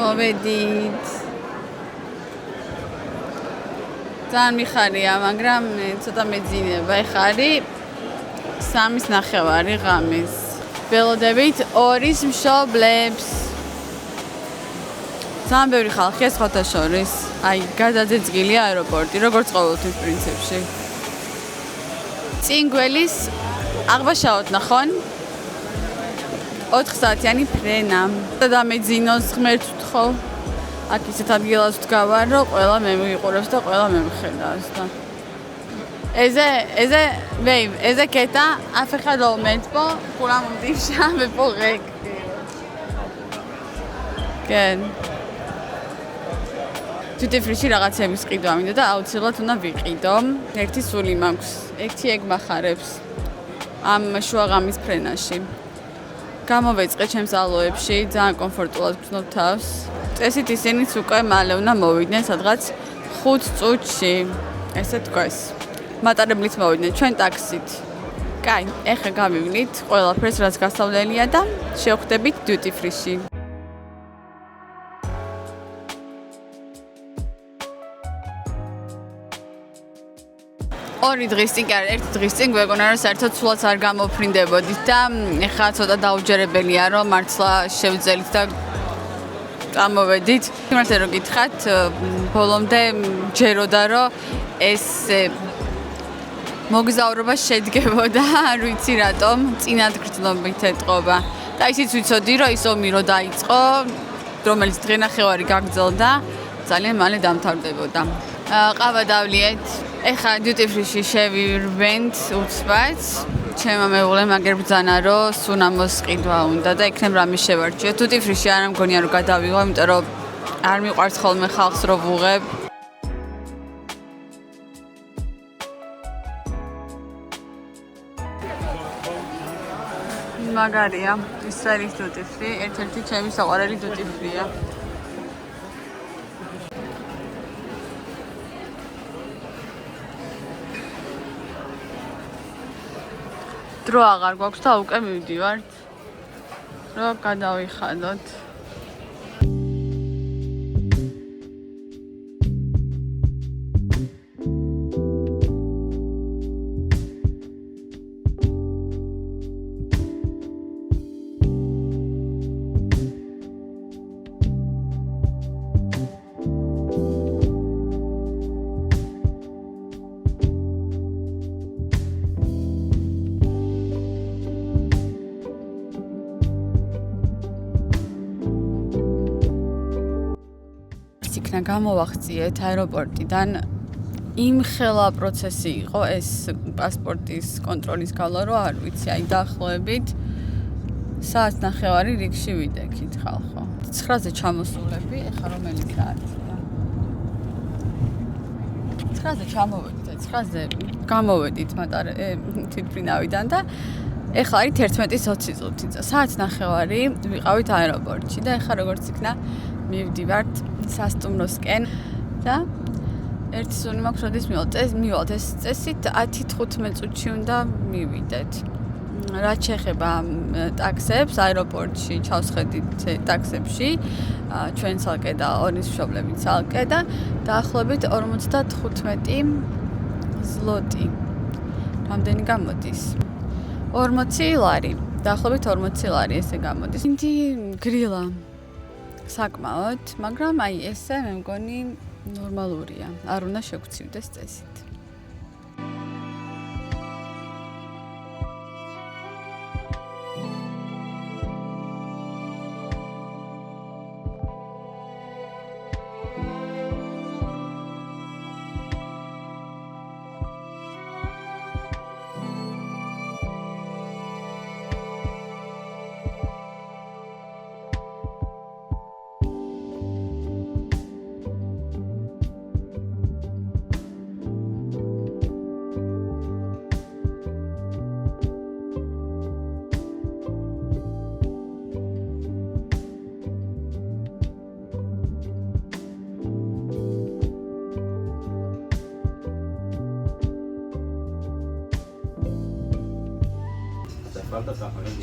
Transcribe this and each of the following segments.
მოვედით. ძალიან მიხარია, მაგრამ ცოტა მეძინება. ეხლა არის 3:30 ღამის. ველოდებით 2-ის მშობლებს. ძალიან ბევრი ხალხია სხვათა შორის. აი, გადაძეძგილია აეროპორტი, როგორც ყოველთვის პრინციპში. წინ გველის აღბაშაოთ ნახონ. 4 საათიანი ფრენა. და მეძინოს ღმერთს ვთხოვ. აქ ისეთ ადგილას ვდგავარ, რომ ყველა მე მიყურებს და ყველა მე მხედავს და Eze keta a fechado metpo, kuram divsha beporek. כן. თვითეფრიში რაღაცების ყიდვა მინდა და აუცილებლად უნდა ვიყიდო. ერთი სული მაქვს. ერთი ეგ მახარებს. ამ შუაღამის ფრენაში. გამოვეწყე ჩემს ალოებში, ძალიან კომფორტულად ვგრძნობ თავს. წესით ისინიც უკვე მალე უნდა მოვიდნენ სადღაც 5 წუთში. ესე თქვეს. მატარებლით მოვიდნენ ჩვენ ტაქსით. კაი, ეხლა გავივლით ყველაფერს რაც გასავლელია და შევხვდებით duty free-ში. ორი დღის წინ, ერთი დღის წინ გვეგონა რომ საერთოდ სულაც არ გამოფრინდებოდით და ეხლა ცოტა დაუჯერებელია რომ მართლა შევძელით და წამოვედით. იმართე რომ გითხრათ, ბოლომდე ჯეროდა რომ ეს მოგზაურობა შედგებოდა, არ ვიცი რატომ, წინად გრძნობით ეტყობა. და ისიც ვიცოდი, რომ ის ომი რო დაიწყო, რომელიც დღენახევარი გაგრძელდა, ძალიან მალე დამთავრდებოდა. ყავა დავლიეთ. ეხლა duty free-ში შევირვენთ უცბად. ჩემმა მეუღლემ აგერ ბრძანა, რომ სუნამოს ყიდვა უნდა და იქნებ რამე შევარჩიო. duty free-ში არ მგონია რომ გადავიღო, იმიტომ რომ არ მიყვარს ხოლმე ხალხს რო ვუღებ. მაგარია, ისრაელის duty free, ერთ-ერთი ჩემი საყვარელი duty free-ა. დრო აღარ გვაქვს და უკვე მივდივართ, რომ გადავიხადოთ. გამოვახციეთ აეროპორტიდან იმხელა პროცესი იყო ეს პასპორტის კონტროლის გავლა რომ არ ვიცი, აი დაახლოებით საათს ნახევარი რიგში ვიდექით ხალხო. 9-ზე ჩამოსულები, ეხლა რომელი საათია? 9-ზე ჩამოვედით, 9-ზე გამოვედით თვითმფრინავიდან და ეხლა არის 11:20 წუთი. საათს ნახევარი ვიყავით აეროპორტში და ეხლა როგორც იქნა მივდივართ სასტუმროსკენ და ერთი სული მაქვს, როდის მივალთ ეს წესით 10-15 წუთში უნდა მივიდეთ. რაც შეეხება ტაქსებს აეროპორტში, ჩავსხედით ტაქსებში, ჩვენ ცალკე და ონის მშობლები ცალკე და დაახლოებით 55 ზლოტი. რამდენი გამოდის? 40 ლარი. დაახლოებით 40 ლარი ესე გამოდის. ინდი გრილა საკმაოდ, მაგრამ აი ესე მე მგონი ნორმალურია. არ უნდა შეგცივდეს წესით.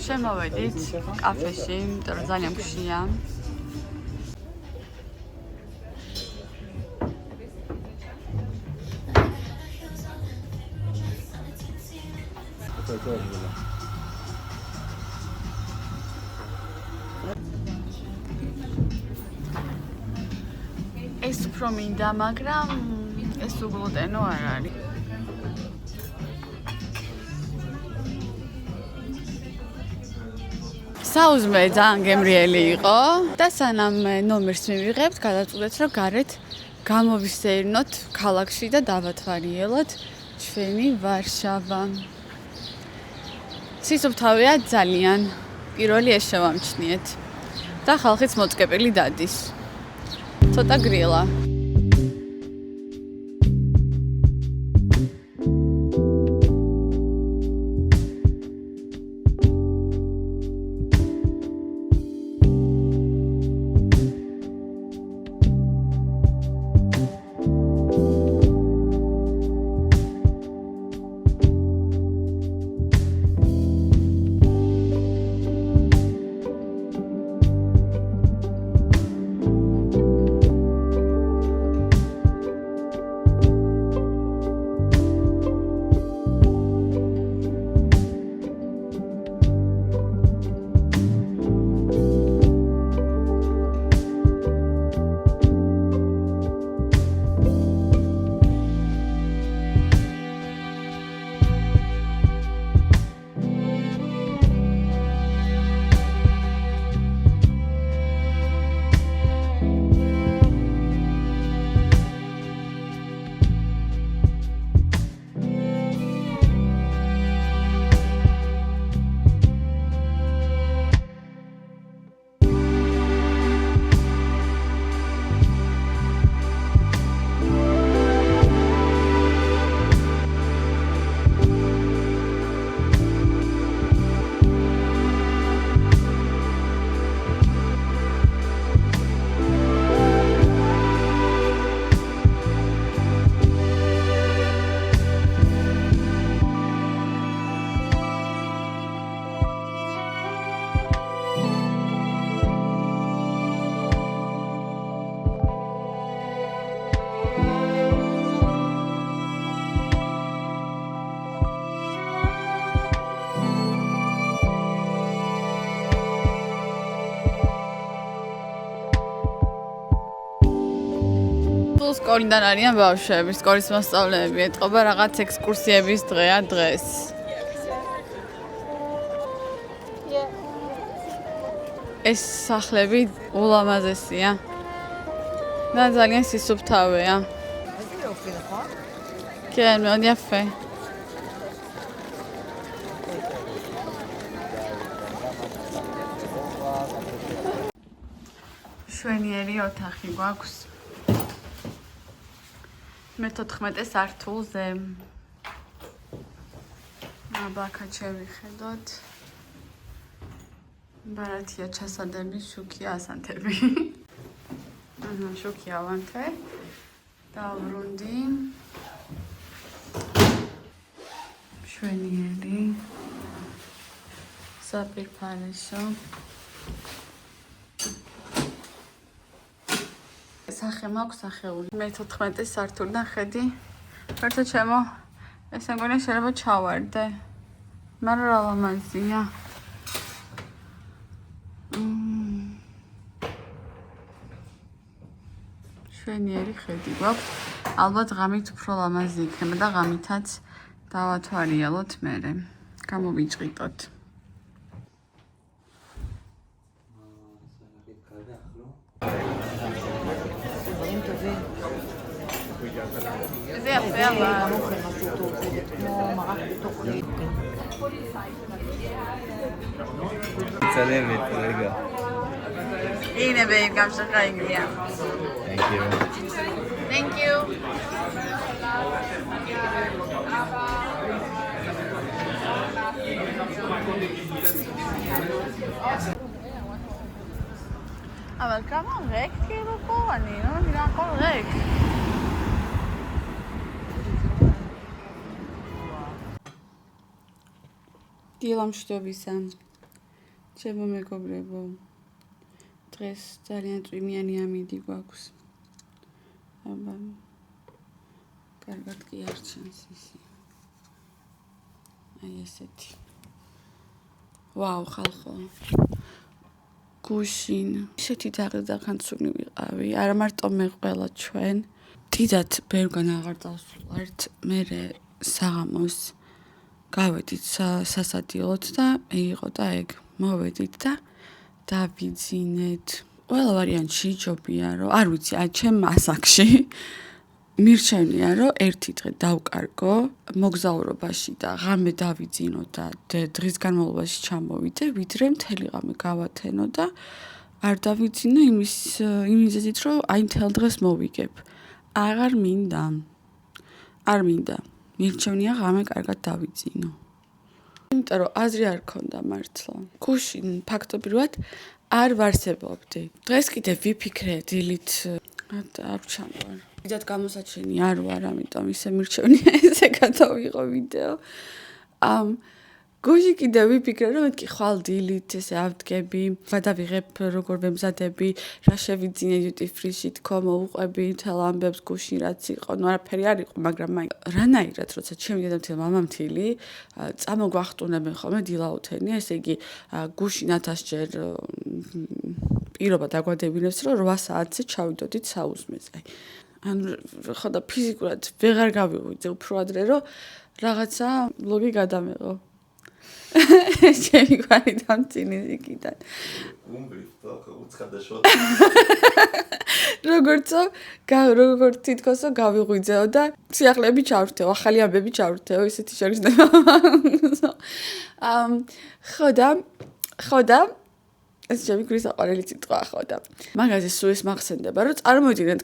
შემოვედით კაფეში, იმიტომ რომ ძალიან მშია. ეს უფრო მინდა, მაგრამ ეს უგლუტენო არ არის. საუზმე ძალიან გემრიელი იყო და სანამ ნომერს მივიღებთ, გადავწყვეტეთ, რომ გარეთ გამოვისეირნოთ ქალაქში და დავათვალიეროთ ჩვენი ვარშავა. სისუფთავეა ძალიან. პირველი ეს შევამჩნიეთ. და ხალხიც მოწყებილი დადის. ცოტა გრილა. სკოლიდან არიან ბავშვები, სკოლის მასწავლებლები, ეთყობა რაღაც ექსკურსიების დღეა დღეს. ეს სახლები ულამაზესია. და ძალიან სისუფთავეა. כן, מאוד יפה. შვენიერი ოთახი გვაქვს. მე-14 სართულზე. აბაქა შევიხედოთ. ბარათია ჩასადები, შუქია ასანთები. შუქია ავანთე. დავრუნდი. შვენიერი. საპირფარეშო. სახე მაქვს სახეული. მე-14 სართულიდან ხედი. ვერცა ჩემო, ესე მგონია შეიძლება ჩავარდე. მაგრამ რა ლამაზია. შვენიერი ხედი გვაქვს. ალბათ ღამით უფრო ლამაზი იქნება და ღამითაც დავათვალიეროთ მერე. გამოვიჭრიტოთ. זה יפה אבל... מצלמת, רגע. הנה באים, גם שלך הגיע. Thank you. Thank you. אבל כמה ריק כאילו פה, אני לא מבינה, הכל ריק. დილამშვიდობისა, ჩემო მეგობრებო. დღეს ძალიან წვიმიანი ამინდი გვაქვს. აბა, კარგად კი არ ჩანს ისი. აი ესეთი. ვაუ, ხალხო. გუშინ ისეთი დაღდაღანცული ვიყავი, არა მარტო მე ყველა ჩვენ. დიდად ბევრგან აღარ დავსვათ, მე საღამოს გავედით სასადილოთ და იყო და ეგ მოვედით და დავიძინეთ. ყველა ვარიანტში ჯობია რომ არ ვიცი, აი ჩემ ასაკში მირჩენია რომ ერთი დღე დავკარგო მოგზაურობაში და ღამე დავიძინო და დღის განმავლობაში ჩამოვიდე, ვიდრე მთელი ღამე გავათენო და არ დავიძინო იმის მიზეზით რომ აი მთელ დღეს მოვიგებ. აღარ მინდა. არ მინდა. მირჩენია ღამე კარგად დავიძინო. იმიტომ რომ აზრი არ ქონდა მართლა. გუშინ ფაქტობრივად არ ვარსებობდი. დღეს კიდე ვიფიქრე დილით არ ჩამოვარ. დიდად გამოსაჩენი არ ვარ, ამიტომ ისე მირჩენია ესე გადავიღო ვიდეო. გუშინ კიდე ვიფიქრე რომ მეთქი ხვალ დილით ესე ავდგები, გადავიღებ როგორ ვემზადები, რა შევიძინე duty free-ში თქო მოვუყვები თელ ამბებს გუშინ რაც იყო, ნუ არაფერი არ იყო, მაგრამ აი რანაირად როცა ჩემი დედამთილი მამამთილი წამოგვახტუნებენ ხოლმე დილაუთენი, ესე იგი გუშინ 1000 ჯერ პირობა დაგვადებინებს რომ 8 საათზე ჩავიდოდით საუზმეზე. ანუ ხო და ფიზიკურად ვეღარ გავიღვიძე უფრო ადრე რომ რაღაცა ბლოგი გადამეღო. ჩემი გვარი დამწინეს იქიდან. როგორც თითქოსო გავიღვიძეო და სიახლეები ჩავრთეო, ახალი ამბები ჩავრთეო, ისეთი შეგრძნება. ხო და ეს ჩემი გვრის აყარელი სიტყვა ხო და მაგაზე სულ ეს მახსენდება რომ წარმოვიდგინეთ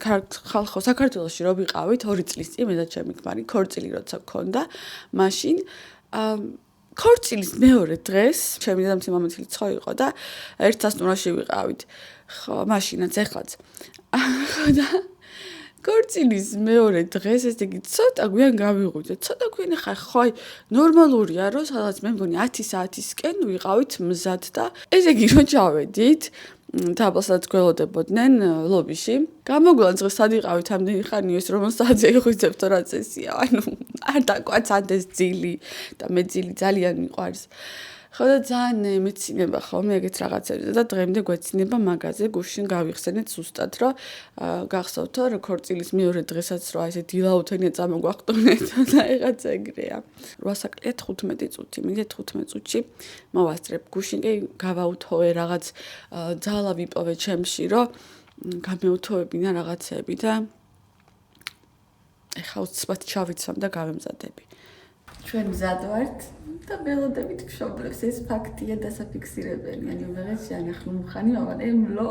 ხალხო საქართველოში რო ვიყავით 2 წლის წინ მე და ჩემი ქმარი ქორწილი როცა გქონდა მაშინ ქორწილის მეორე დღეს ჩემი დედამთილი მამამთილი ცხო იყო და 100 ნურაში ვიყავით ხო მაშინაც ეხლაც ხო და ქორწილის მეორე დღეს ესე იგი ცოტა გვიან გავიღვიძე ცოტა გვიან ხა ხო აი ნორმალურია რომ სადღაც მე მგონი 10 საათისკენ ვიყავით მზად და ესე იგი რომ ჩავედით დაბალსაც გველოდებოდნენ ლობიში გამოგვიყვანს დღეს სად იყავით ამდენი ხანი ეს რომ საათზე იღვიძებთ რა წესია ანუ არ დაგვაცანდეს ძილი და მე ძილი ძალიან მიყვარს ხო და ძალიან მეცინება ხოლმე ეგეთ რაღაცებზე და დღემდე გვეცინება მაგაზე გუშინ გავიხსენეთ ზუსტად რომ გახსოვთო რომ ქორწილის მეორე დღესაც რა ესე დილაუთენია წამოგვახტუნეთ და ეგაც ეგრეა 8 საკლია 15 წუთი მინდა 15 წუთში მოვასწრებ გუშინ კი გავაუთოვე რაღაც ძალა ვიპოვე ჩემში რომ გამეუთოვებინა რაღაცები და ეხლა უცბად ჩავიცვამ და გავემზადები ჩვენ მზად ვართ და ველოდებით მშობლებს ეს ფაქტია დასაფიქსირებელი. ანუ ვეღარ შეანახლო მუხანი ავარემლო.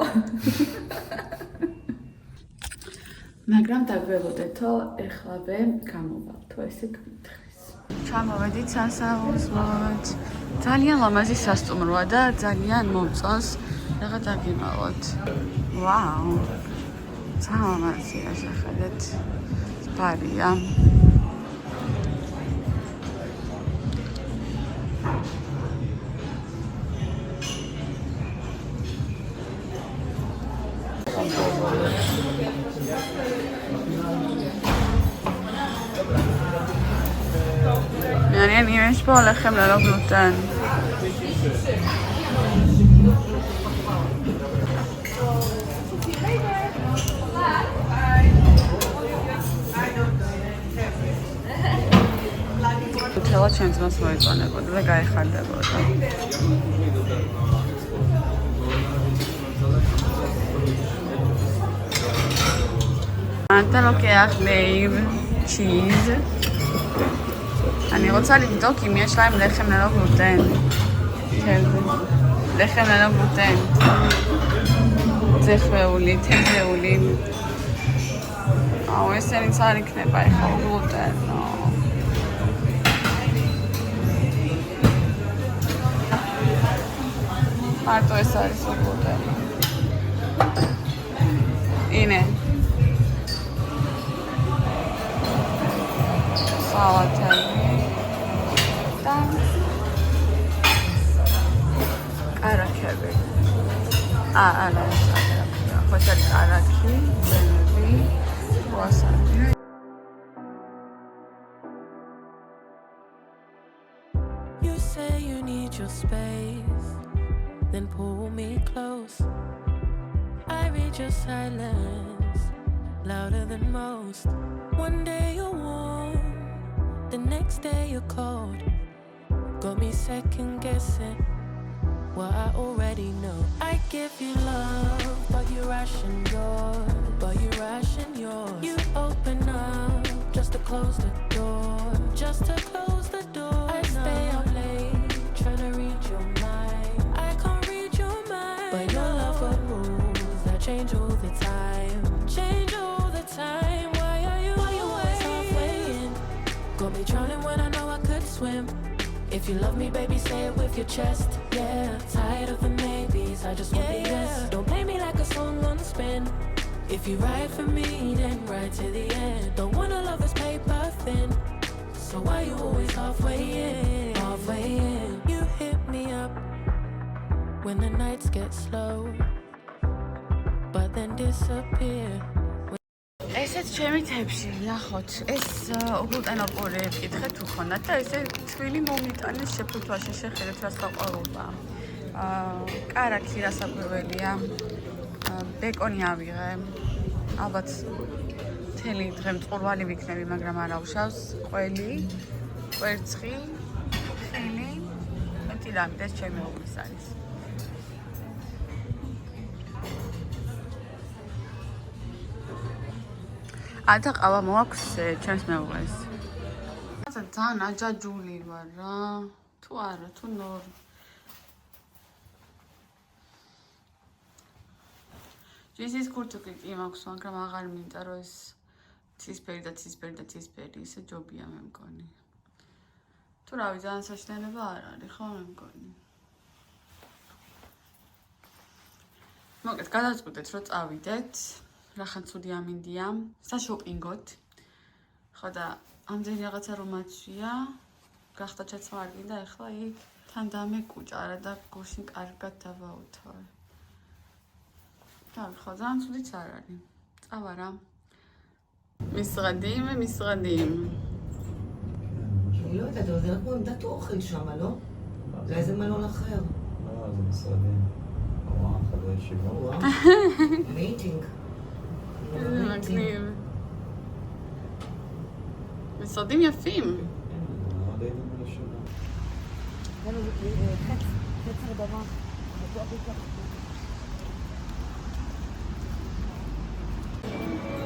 მაგრამ დაგველოდეთო ეხლავე გამოვალთო ესე გითხრის. ჩამოვედით სასაუზმოდ. ძალიან ლამაზი სასტუმროა და ძალიან მომწონს. რაღა დაგიმალოთ. ვაუ. ძალიან შეხედეთ. ბარია. يعني مش بقول خمرة لو gluten თელა ჩემს მას მოეწონებოდა და გაიხარდებოდა Anta lo que hace cheese. אני רוצה לבדוק אם יש להם לחם ללא גלוטן. לחם ללא גלוטן. צריך מעולים, תן מעולים. איזה נמצא לקנה באיכו גלוטן. מה אתה עושה לסוג גלוטן? הנה. סלטה. קרקבת. לא בסדר. חושב קרקי, בנבי, ווסבי. say you need your space, then pull me close. I read your silence, louder than most. One day you're warm, the next day you're cold. Got me second guessing what I already know. I give you love, but you ration yours. You open up just to close the door. I stay up late, trying to read your mind. I can't read your mind, but your love got rules that change all the time. Why are you always halfway in? Got me drowning when I know I could swim. If you love me, baby, say it with your chest. Yeah, tired of the maybes, I just want the yes. Don't play me like a song on spin. If you ride for me, then ride to the end. Don't wanna love this paper thin. So why you always halfway in? You hit me up when the nights get slow, but then disappear. ესეც ჩემი თებში, ნახოთ, ეს უგულტენოპური ეკითხეთ უქონათ და ესე თვილი მომიტანეს შეფუთვაში შეხედეთ რა საყვარლობა. კარაქი რასაკვირველია. ბეკონი ავიღე. ალბათ მთელი დღე მწყურვალი ვიქნები, მაგრამ არ ავშავს. ყველი, კვერცხი, ხილი, მეტი რამე და ეს ჩემი უბნის არის. ადა ყავა მოაქვს ჩემს მეუღლეს. ძალიან აჯაჯული ვარ რა. თუ არა, თუ ნორ. ჯინსის კურთუკი კი მაქვს, მაგრამ აღარ მინდა რომ ეს ცისფერი ისე ჯობია მე მგონი. თუ რავი, ძალიან საშინელება არ არის, ხო მე მგონი. მოგეთ, გადავწყვიტეთ რომ წავიდეთ. რახან ცუდი ამინდია, საშოპინგოთ. ხო და ამდენი რაღაცა რომ მაცვია, გახდა ჩაცმარგი და ეხლა იქ თან დამეკუჭარა და გუშინ კარგად დავაუთვარ. ხო, ძალიან ცუდიც არ არის. წავა რა. משרדים. אני לא יודעת, אבל זה רק כמו עמדת אוכל שם, לא? זה איזה מלון אחר. לא, זה משרדים. וואו, חדרי ישיבה. וואו, מיטינג. איזה מגניב. משרדים יפים. מאוד היינו בישיבה.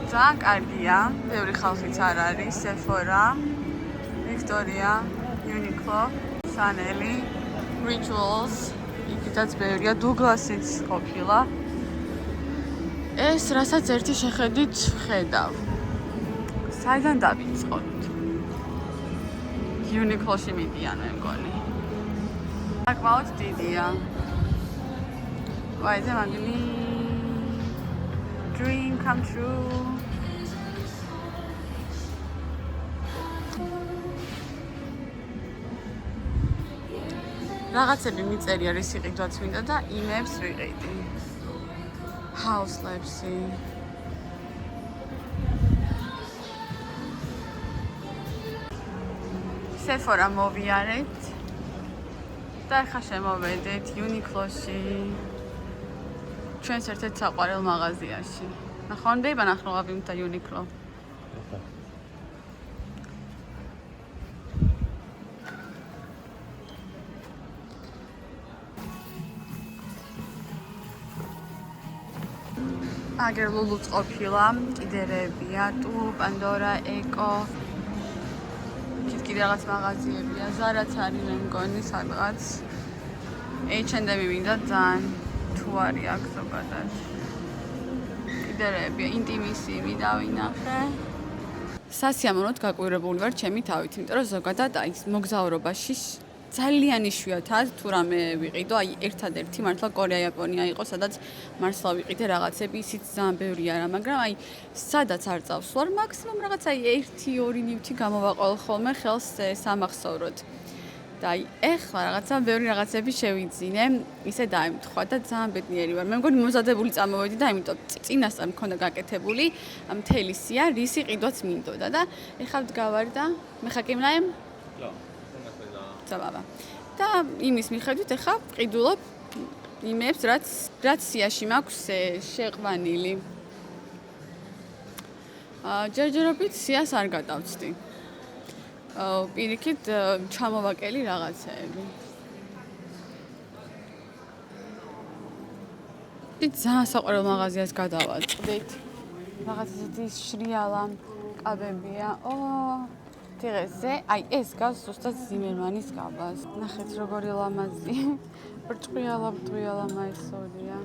ძალიან კარგია, ბევრი ხალხიც არ არის, Sephora, Victoria, Uniqlo, Chanel, Rituals, იქითაც ბევრია, Douglas-იც ყოფილა. ეს რასაც ერთი შეხედვით ვხედავ. საიდან დავიწყოთ? Uniqlo-ში მიდიან მე მგონი. საკმაოდ დიდია. ვაი, זה מגניב. Dream come true. რაღაცები მიწერია რის იყიდვაც მინდა და იმებს ვიყიდი. House-ლებში. Sephora მოვიარეთ და ახლა შემოვედით Uniqlo-ში. ჩვენს ერთ-ერთ საყვარელ მაღაზიაში. ნახავდი ბანახლოვი და Uniqlo. აგერ ლულუც ყოფილა, კიდერებია, ტუ, პანდორა, ეკო. კიდე რაღაც მაღაზიებია, ზარაც არის მე მგონი სადღაც. H&M მინდა ძალიან თუ არის აქ ზოგადად. კიდერებია, ინტიმისივი დავინახე. სასიამოვნოდ გაკვირვებული ვარ ჩემი თავით, იმიტომ რომ ზოგადად აი მოგზაურობაში ძალიან იშვიათად თუ რამე ვიყიდო, აი ერთადერთი მართლა კორეა, იაპონია იყო, სადაც მართლა ვიყიდე რაღაცები, ისიც ძალიან ბევრი არა, მაგრამ აი სადაც არ წავსვარ, მაქსიმუმ რაღაც აი 1-2 ნივთი გამოვაყოლ ხოლმე ხელს სამახსოვროდ. და აი ეხლა რაღაცა ბევრი რაღაცები შევიძინე, ისე დაემთხვა და ძალიან ბედნიერი ვარ. მე მგონი მომზადებული წამოვედი და იმიტომ წინასწარ მქონდა გაკეთებული მთელი სია, რისი ყიდვაც მინდოდა და ეხლა ვდგავარ და მე ხაკიმლაემ? לא, סבבה. და იმის მიხედვით ახლა ვყიდულობ იმებს, რაც სიაში მაქვს შეყვანილი. ჯერჯერობით სიას არ გადავცდი. პირიქით ჩამოვაკელი რაღაცეები. ძალიან საყვარელ მაღაზიას გადავაწყდით. რაღაც ისეთი შრიალა კაბებია. დღესზე, აი ეს გავს ზუსტად ზიმერმანის კაბას. ნახეთ როგორი ლამაზი. ბრჭყვიალა მაისორია.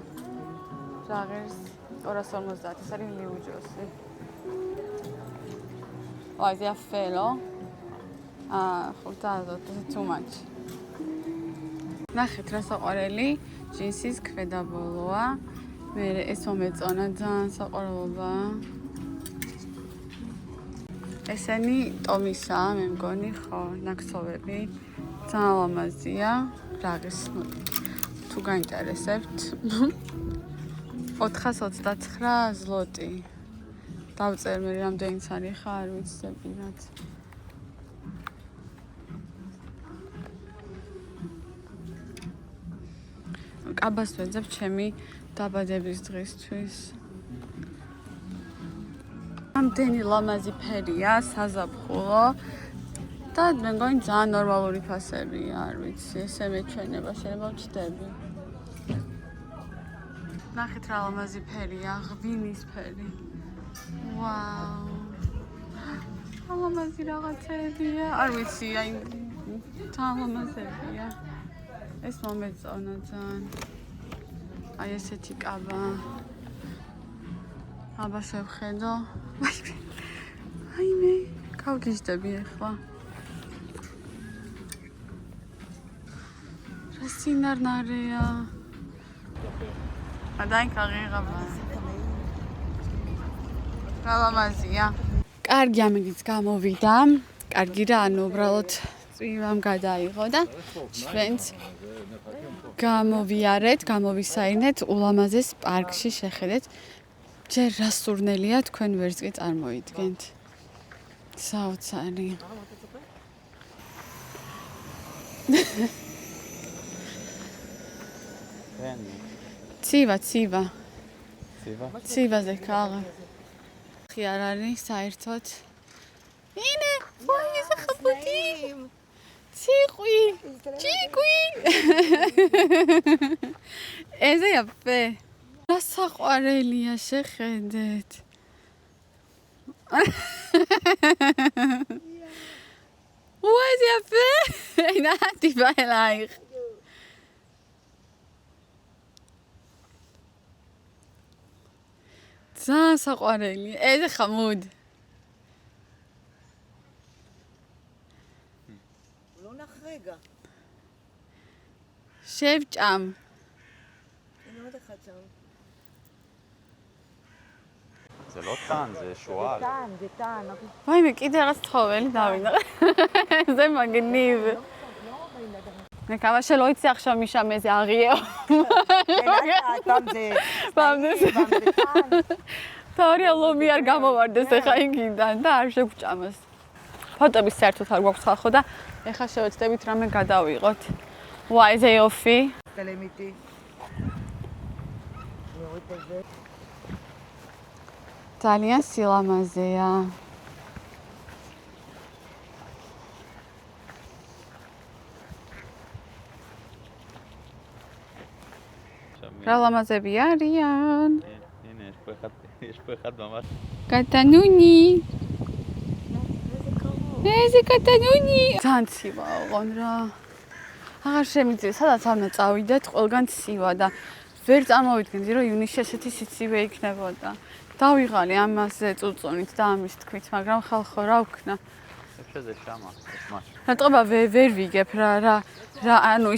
ჟაღერს 250, ეს არის ლიუჯოსი. აი ზია ფელო. ხუთადო, too much. ნახეთ რა საყვარელი ჯინსის ქვედაბოლოა. მე ეს მომეწონა ძალიან საყვარელობაა. ესენი ტომისაა, მე მგონი, ხო, ნაკსოვები. ძალიან ლამაზია. რაღის თუ გაინტერესებთ. 429 ზლოტი. დავწერ მე რამდენიც არის ხა არ ვიცები რაც. კაბას ვეძებ ჩემი დაბადების დღისთვის. ამდენი ლამაზი ფერია, საზაფხულო და მე მგონი ძალიან ნორმალური ფასებია, არ ვიცი, ესე მეჩვენება, შეიძლება ვჩდები. ნახეთ რა ლამაზი ფერია, ღვინის ფერი. ვაუ. ლამაზი რაღაცებია, არ ვიცი, აი ძალიან ლამაზებია. ეს მომეწონა ძალიან. აი ესეთი კაბა. აბა შევხედო. აი მე გავგიჟდები ახლა. რა სინარნარეა. ადაი კაღიღაბა. რა ლამაზია. კარგი ამიგიც გამოვიდა. კარგი რა, ანუ უბრალოდ წვიმამ გადაიღო და ჩვენც გამოვისაინეთ ულამაზეს პარკში შეხედეთ. ჯერ რა სურნელია თქვენ ვერც კი წარმოიდგენთ. საოცარი. ცივაზე ქაღა. ხი არ არის საერთოდ. ინე, ვაიზე ხაბუდი. ციყვი. ჭიყვი. ეზე აფე. რა საყვარელია შეხედეთ. ვაიზე აფე. ენა ტიბაილაიხ. ძალიან საყვარელი. ეზე ხამუდ. לא נח רגע. შევჭამ. הנה עוד אחד שם. זה לא טען, זה שועל. זה טען. ვაიმე, კიდე რაღაც ცხოველი დავინდა. זה מגניב. מקווה שלא יצא עכשיו משם איזה אריה. פעם זה... פעם זה... თორია ლომი არ გამოვარდეს ახლა იქიდან და არ შეგვჭამეს. ფოტოების საერთოდ არ გვაქვს ხალხო და ახლა შევეცდებით რამე გადავიღოთ. ვაი, ზე იოფი. תלם איתי. ძალიან სილამაზეა. რა ლამაზები არიან. הנה, יש פה אחד ממש. קטנוני. איזה קטנוני. ძალიან ცივა ოღონ რა. აღარ შემიძლია, სადაც არ წავიდეთ, ყველგან ცივა და ვერ წარმოვიდგენდი, რომ ივნისში ესეთი სიცივე იქნებოდა. დავიღალი ამაზე წუწუნით და ამის თქმით, მაგრამ ხალხო რა ვქნა. שזה שמה, יש משהו. რატომა ვერ ვიგებ რა ანუ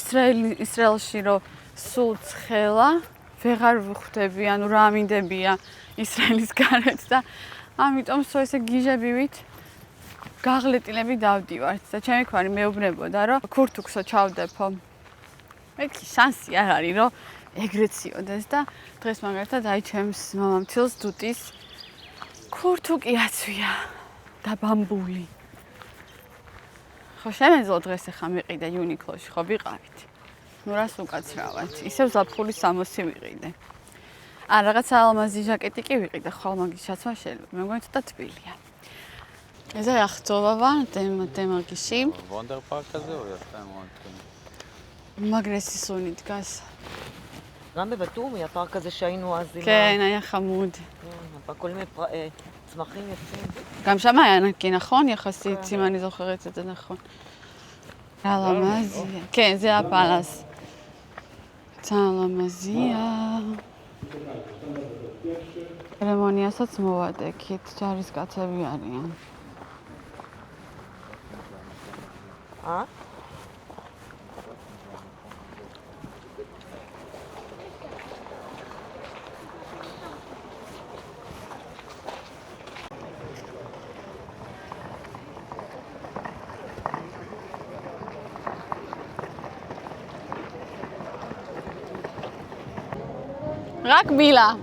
ისრაელში რომ სულ ცხელა ვეღარ ვხვდები, ანუ რა ამინდებია ისრაელის გარეთ და ამიტომ სულ ესე გიჟებივით გაღლეტილები დავდივართ და ჩემი ქმარი მეუბნებოდა რომ ქურთუქსო ჩავდებო. მეთქი შანსი არ არის რომ ეგრეთ წიოდეს და დღეს მაგალითად აი ჩემს მამამთილს დუტის ქურთუკი აცვია და ბამბული. ხო შემეძლო დღეს ახლა მიყიდე Uniqlo-ში, ხო ვიყავით. ნუ რას უკაცრავად. ისევ ზაფხულის 60 ვიყიდე. ან რაღაცა ალმაზი ჟაკეტი კი ვიყიდე, ხო მაგის ჩაცმა შეიძლება. მე მგონი ცოტა თბილია. ეს ახწოვავა დემაგიში. Wonder Park-აზე ვარ შემოადგენ. მაგრესის უნი დგას. גם בבתומי, הפארק הזה שהיינו אז עם כן, היה חמוד. כל מיני צמחים יפים. גם שם היה נקי, נכון? יחסית, אם אני זוכרת את זה נכון. יאללה, מזיה. כן, זה הפלס. יאללה, מזיה. რემონიასაც მოვადექით, ჯარისკაცები არიან. רק מילה.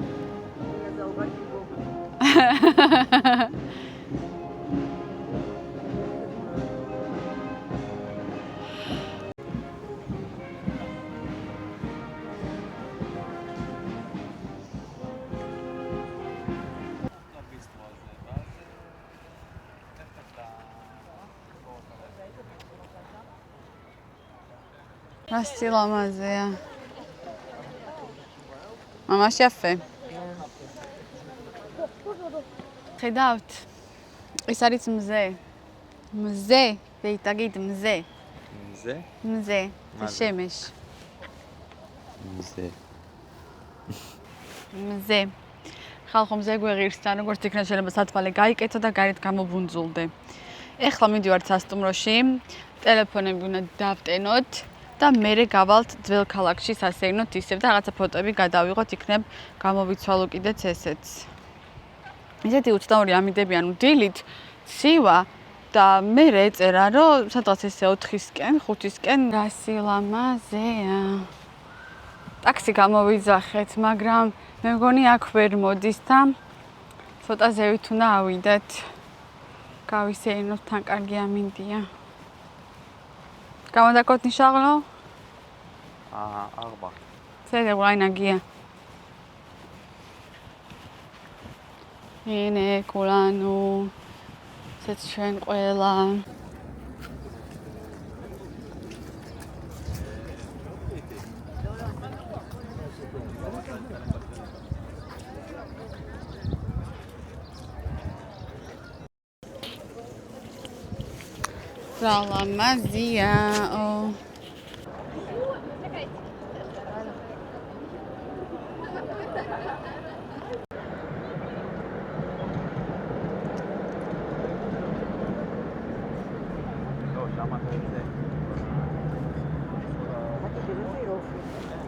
מה סטיל המזיה? ממש יפה. חידאוט. יש אריץ מזה. מזה. תגיד מזה. מזה? מזה. השמש. מזה. מזה. ხალხო მზე გვეღირსთან როგორც იქნა შეიძლება სათვალე გაიკეთო და გარეთ გამობუნძულდე. ეხლა მიდივართ სასტუმროში, ტელეფონები უნდა დავტენოთ და მერე გავალთ ძველ ქალაქში სასეირნოთ ისევ და რაღაცა ფოტოები გადავიღოთ, იქნებ გამოვიცვალო კიდეც ესეც. ისეთი უცნაური ამიდებიან დილით, ცივა და მე ეწერა, რომ სადღაც ესე 4-ისკენ, 5-ისკენ გასილამაზეა. ტაქსი გამოვიძახეთ, მაგრამ მე მგონი აქ ვერ მოდის და ცოტა ზევით უნდა ავიდეთ. გავისეირნოთ, თან კარგი ამინდია. გამოდაკოთ ნიშაღლო? აღბა. ცერე ღვაინაგია. ინე კულანუ ცეც ჩვენ ყველა Salamazia.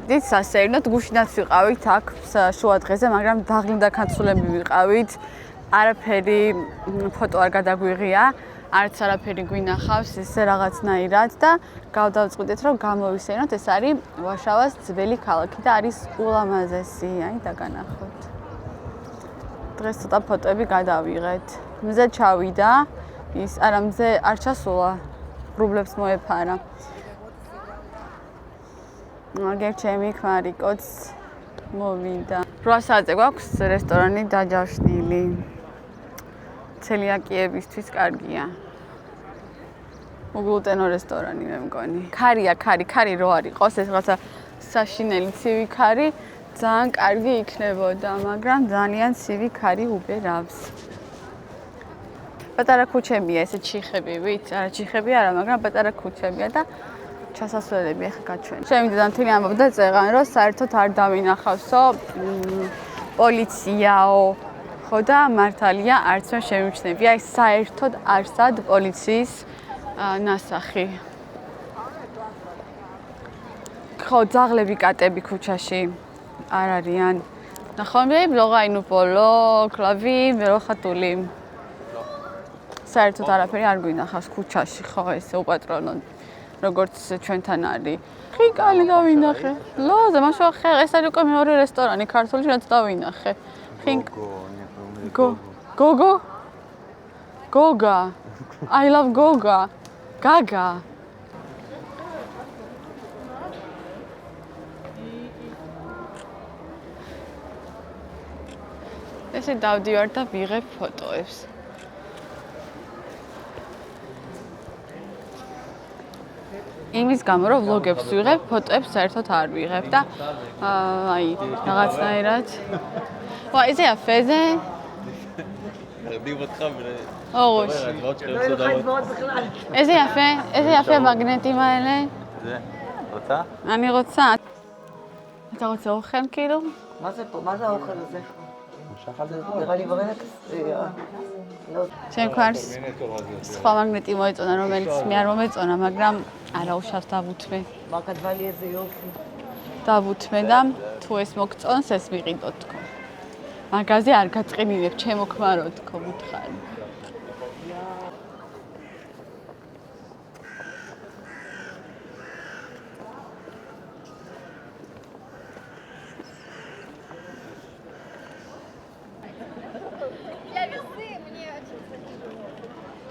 დიდ სასეირნოდ გუშინაც ვიყავით აქ შუა დღეზე, მაგრამ დაღლინდა კაცულები ვიყავით. არაფერი ფოტო არ გადაგვიღია. არც არაფერი გვინახავს ესე რაღაცნაირად და გავდავწყვიტეთ რომ გამოვისეირნოთ. ეს არის ვარშავას ძველი ქალაქი და არის ულამაზესი. აი დაგანახოთ. დღეს ცოტა ფოტოები გადავიღეთ. მზე ჩავიდა ის არა მზე არ ჩასულა. რუბლებს მოეფარა. აგერ ჩემი ქმარიკოც მოვიდა. 8 საათზე გვაქვს რესტორანი დაჯავშნილი. ცელიაკიებისთვის კარგია. უგლუტენო რესტორანი მე მგონი. ქარია, ქარი რო არ იყოს, ეს რაღაცა საშინელი ცივი ქარი ძალიან კარგი იქნებოდა, მაგრამ ძალიან ცივი ქარი უბერავს. პატარა ქუჩებია, ესე ჩიხები, ვიცი, არა ჩიხები არა, მაგრამ პატარა ქუჩებია და ჩასასვლელები ახლა გაჩვენ. ჩემი დედამთილი ამბობდა წეღან, რომ საერთოდ არ დავინახავსო პოლიციაო. ხო და მართალია არც მე შემიჩნევია ის საერთოდ არსად პოლიციის ნასახი. ხო ძაღლები კატები ქუჩაში არ არიან. ნახომი ბლოგაინუ პოლო, კლავი, ვეროხატული. საერთოდ არაფერი არ გვინახავს ქუჩაში, ხო ესე უპატრონო როგორც ჩვენთან არის. ხიკალი დავინახე. ლოზე მაშო ხე ეს არის უკვე მეორე რესტორანი ქართული რაც დავინახე. Goga. I love Goga. გაგა. ესე დავდივარ და ვიღებ ფოტოებს. იმის გამო რომ ვლოგებს ვიღებ, ფოტოებს საერთოდ არ ვიღებ და აი რაღაცნაირად. ვა, ესე აფეზე. ოღონდ. ესე აფე მაგნეტი მაილე. רוצה? אני רוצה. אתה רוצה אוכל כאילו? מה זה האוכל הזה? נראה לי ברנק... ჩემ ქარს სხვა მაგნეტი მოეწონა, რომელიც მე არ მომეწონა, მაგრამ არა უშავს დავუთმე. מה לי איזה יופי. დავუთმე და თუ ეს მოგწონს, ეს ვიყიდოთ თქო. მაგაზე არ გაწყინინებ, ჩემო ქმარო თქო, მითხარი.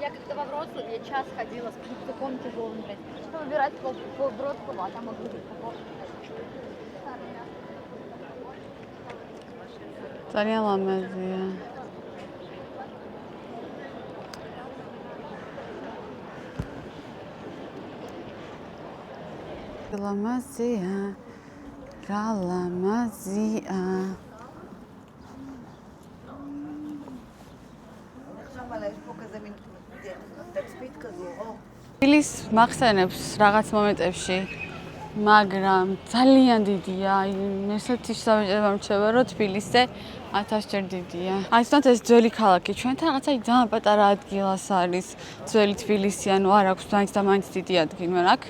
Я как-то во Вроцлаве час ходила с таком тяжелым, блядь. Что выбирать по Вроцлаву, а там могу быть по ძალიან ლამაზია. ლამაზია. რა ლამაზია. יש פה כזה מין תצפית כזו, אור. თბილის მახსენებს რაღაც მომენტებში, მაგრამ ძალიან დიდია. მე ესეთი სამეჭება მრჩება, რომ თბილისზე 1000 ჯერ დიდია. აი თუნდაც ეს ძველი ქალაქი ჩვენთან რაღაცა ძალიან პატარა ადგილას არის. ძველი თბილისი, ანუ არ აქვს მაინც და მაინც დიდი ადგილი, მაგრამ აქ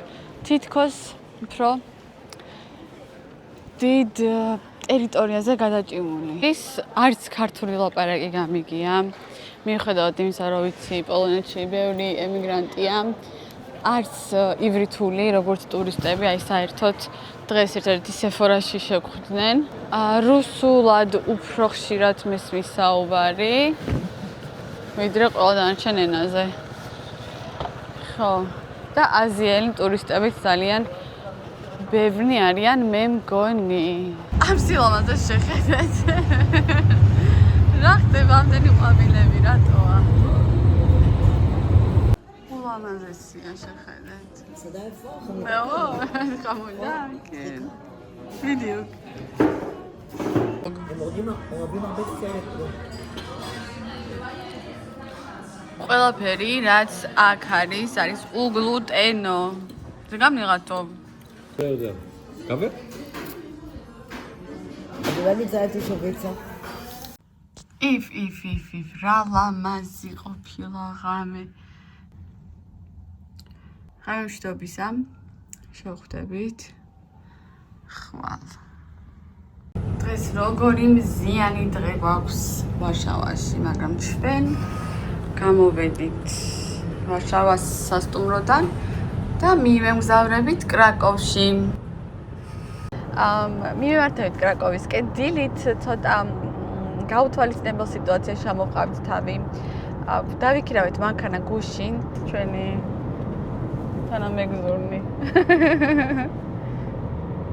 თითქოს უფრო დიდ ტერიტორიაზე გადაჭიმული. ის არც ქართული ლაპარაკი გამიგია. მიუხედავად იმისა, რომ ვიცი, პოლონეთში ბევრი ემიგრანტია, არც ივრითული, როგორც ტურისტები, აი საერთოდ დღეს ერთ-ერთი სეფორაში შევხვდნენ. რუსულად უფრო ხშირად მესმის საუბარი, ვიდრე ყველა დანარჩენ ენაზე. ხო, და აზიელი ტურისტებიც ძალიან ბევრი არიან, მე მგონი. ამ სილამაზეს შეხედეთ. რა ხდება ამდენი ყვავილები, რატოა? ულამაზესია შეხედეთ. מסעדה איפה? מאוד, חמודה, כן. בדיוק. הם אוהבים הרבה סרט פה. ყველაფერი, რაც აქ არის უგლუტენო. זה גם נראה טוב. בסדר. קווה? אולי נצאתי שוביצה. if, რა ლამაზი ყოფილა ღამე. ღამე მშვიდობისა, შევხვდებით. ხვალ. დღეს როგორი მზიანი დღე გვაქვს ვარშავაში, მაგრამ ჩვენ გამოვედით ვარშავას სასტუმროდან და მივემგზავრებით კრაკოვში. მივემართებით კრაკოვისკენ დილით ცოტა გაუთვალისწინებელ სიტუაციაში ამოვყავით თავი. დავიქირავეთ მანქანა გუშინ, ჩვენი თანამეგზურნი.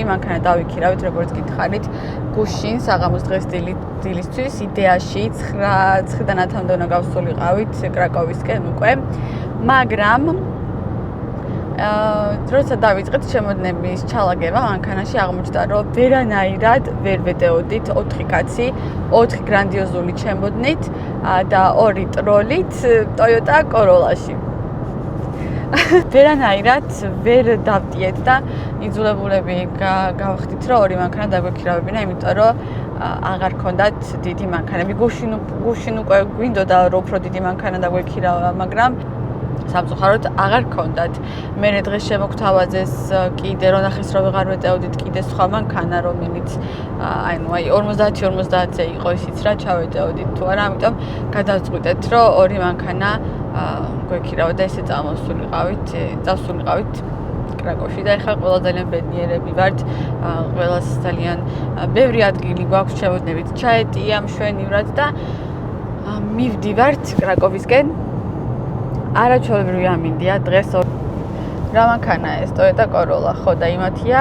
მანქანა დავიქირავით, როგორც გითხარით, გუშინ საღამოს დღეს დილისთვის იდეაში 9-დან 10-მდე უნდა გავსულიყავით კრაკოვისკენ უკვე, მაგრამ როცა დავიწყეთ შემოდნების ჩალაგება მანქანაში აღმოჩნდა, რომ ვერანაირად ვერ ვედეოდით 4 კაცი, 4 გრანდიოზული ჩემოდნით და 2 ტროლით Toyota Corolla-ში. ვერანაირად ვერ დავტიეთ და იძულებულები გავხდით, რომ 2 მანქანა დაგვექირავებინა, იმიტომ რომ აღარ ქონდათ დიდი მანქანები. გუშინ უკვე გვინდოდა რომ უფრო დიდი მანქანა დაგვექირავა, მაგრამ სამწუხაროდ აღარ ქონდათ. მე დღეს შემოგთავაზეს კიდე რომ ნახეს რომ ვეღარ ვეტეოდით კიდე სხვა მანქანა, რომელიც აი 50-50-ზე იყო ისიც რა ჩავეტეოდით თუ არა, ამიტომ გადავწყვიტეთ რომ 2 მანქანა გვექირავა და ესე წავსულიყავით კრაკოვში და ეხლა ყველა ძალიან ბედნიერები ვართ. ყველას ძალიან ბევრი ადგილი გვაქვს შემოდნებით ჩაეტია მშვენივრად და მივდივართ კრაკოვისკენ. არაჩვეულებრივი ამინდია დღეს რა მანქანა ეს Toyota Corolla, ხო და იმათია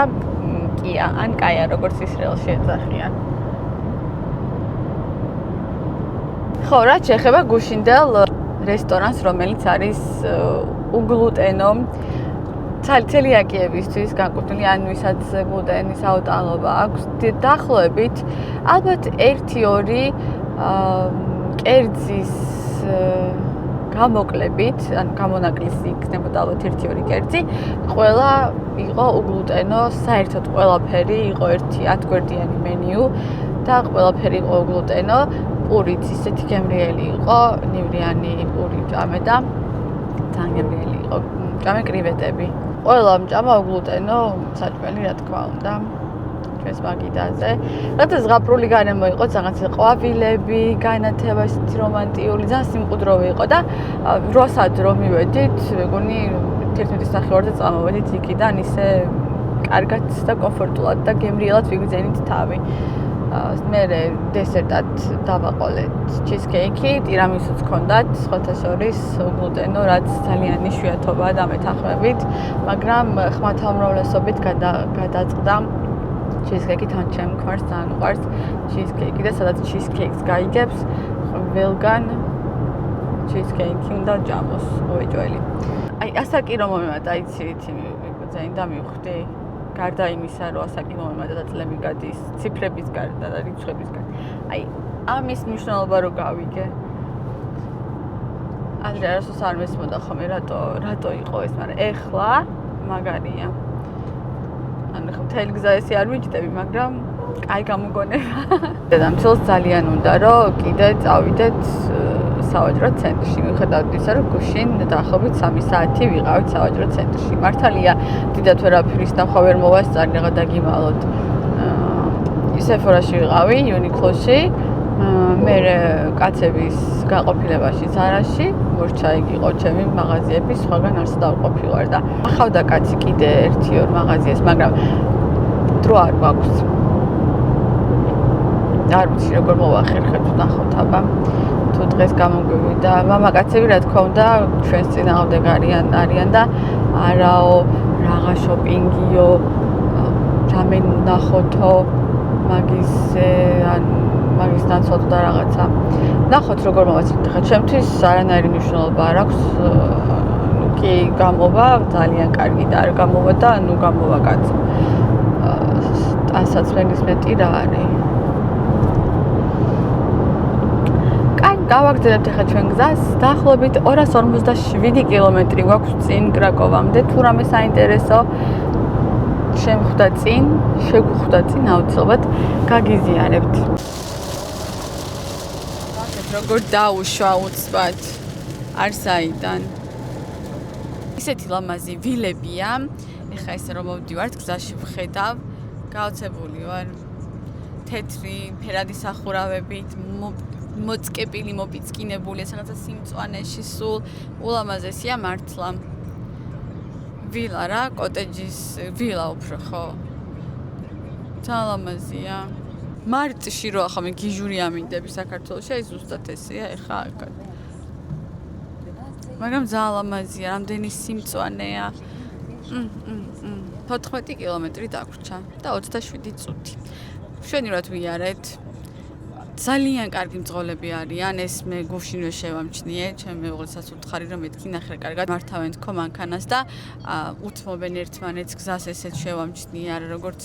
Kia, ან Kia, როგორც ისრაელში ეძახიან. ხო, რაც შეეხება გუშინდელ რესტორანს, რომელიც არის უგლუტენო ცელიაკიებისთვის განკუთვნილი, ან ვისაც გლუტენის აუტანობა აქვს, დაახლოებით ალბათ 1-2 კერძის გამოკლებით, ან გამონაკლისი იქნებოდა ალბათ 1-2 კერძი, ყველა იყო უგლუტენო, საერთოდ ყველაფერი იყო 10 გვერდიანი მენიუ და ყველაფერი იყო უგლუტენო, პურიც ისეთი გემრიელი იყო, ნივრიანი პური ჭამე და ძალიან გემრიელი იყო ჭამე კრივეტები. ყველა მჭამა უგლუტენო საჭმელი, რა თქმა უნდა. ჩვენს მაგიდაზე. რადგან ზღაპრული გარემო იყო, რაღაცა ყვავილები, განათება ისეთი რომანტიული, ძალიან სიმყუდროვი იყო და 8 საათი რომ მივედით, მეგონი 11:30-ზე წამოვედით იქიდან ისე კარგად და კომფორტულად და გემრიელად ვიგრძენით თავი. მე დესერტად დავაყოლეთ ჩიზკეიკი, ტირამისუც ჰქონდათ, სხვათა შორის უგლუტენო, რაც ძალიან იშვიათობაა დამეთანხმებით, მაგრამ ხმათა უმრავლესობით გადაწყდა ჩიზკეიკი, თან ჩემ ქმარს ძალიან უყვარს ჩიზკეიკი და სადაც ჩიზკეიკს გაიგებს, ყველგან ჩიზკეიკი უნდა ჭამოს უეჭველი. აი, ასაკი რომ მომემატა, იცით, ძალიან დამივხვდი. გარდა იმისა, რომ ასაკი მომემატა და წლები გადის, ციფრების გარდა და რიცხვების გარდა. აი, ამის მნიშვნელობა რო გავიგე. ადრე არასდროს არ მესმოდა ხოლმე, რატო იყო ეს, მაგრამ ეხლა მაგარია. ანუ ხო მთელი გზა ესე არ მიჯდები, მაგრამ კაი გამოგონება. დედამცველს ძალიან უნდა, რომ კიდე წავიდეთ სავაჭრო ცენტრში. მიუხედავად ისა, რომ გუშინ დაახლოებით 3 საათი ვიყავით სავაჭრო ცენტრში. მართალია, დიდად ვერაფრის ნახვა ვერ მოვასწარი, რაღაც დაგიმალოთ. Sephora-ში ვიყავი, Uniqlo-ში. მე კაცების გაყოფილებაში Zara-ში, მორჩა იგი იყო ჩემი მაღაზიები, სხვაგან არც დავყოფილვარ და ახავდა კაცი კიდე 1-2 მაღაზიას, მაგრამ დრო არ გვაქვს. არ ვიცი როგორ მოვახერხებთ ნახოთ აბა. თუ დღეს გამოგვივიდა მამაკაცები, რა თქმა უნდა, ჩვენს წინააღმდეგ არიან და არაო, რაღა შოპინგიო, რამე ნახოთო, მაგის ნაცვლად და რაღაცა. ნახოთ როგორ მოვაცილეთ. ხა ჩემთვის არანაირი მნიშვნელობა არ აქვს. კი გამოვა, ძალიან კარგი და არ გამოვა და ნუ გამოვა კაცი. ასაც მეგისმეტი რა არის. გავაგრძელებთ ახლა ჩვენ გზას, დაახლოებით 247 კილომეტრი გვაქვს წინ კრაკოვამდე. თუ რამე საინტერესო შემხვდა წინ, შეგხვდა წინ, აუცილებლად გაგიზიარებთ. როგორ დაუშვა უცბად არსაიდან. ისეთი ლამაზი ვილებია. ეხლა ესე რომ მოვდივართ გზაში ვხედავ, გაოცებული ვარ. თეთრი, ფერადი სახურავებით, მოწკეპილი, მოპიცკინებული, რაღაცა სიმწვანეში სულ ულამაზესია მართლა. ვილა რა, კოტეჯის ვილა უფრო ხო. ძალიან ლამაზია. მარტში რო ახლა მე გიჟური ამინდები საქართველოში, აი ზუსტად ესეა ეხა აქ. მაგრამ ძალიან ლამაზია, რამდენი სიმწვანეა. 14 კილომეტრი დაგვრჩა და 27 წუთი. შვენივრად ვიარეთ. ძალიან კარგი მძღოლები არიან, ეს მე გუშინვე შევამჩნიე, ჩემი მეუღლესაც ვუთხარი რომ მეთქი ნახე რა კარგად მართავენ თქო მანქანას და უთმობენ ერთმანეთს გზას ესეც შევამჩნიე, არა როგორც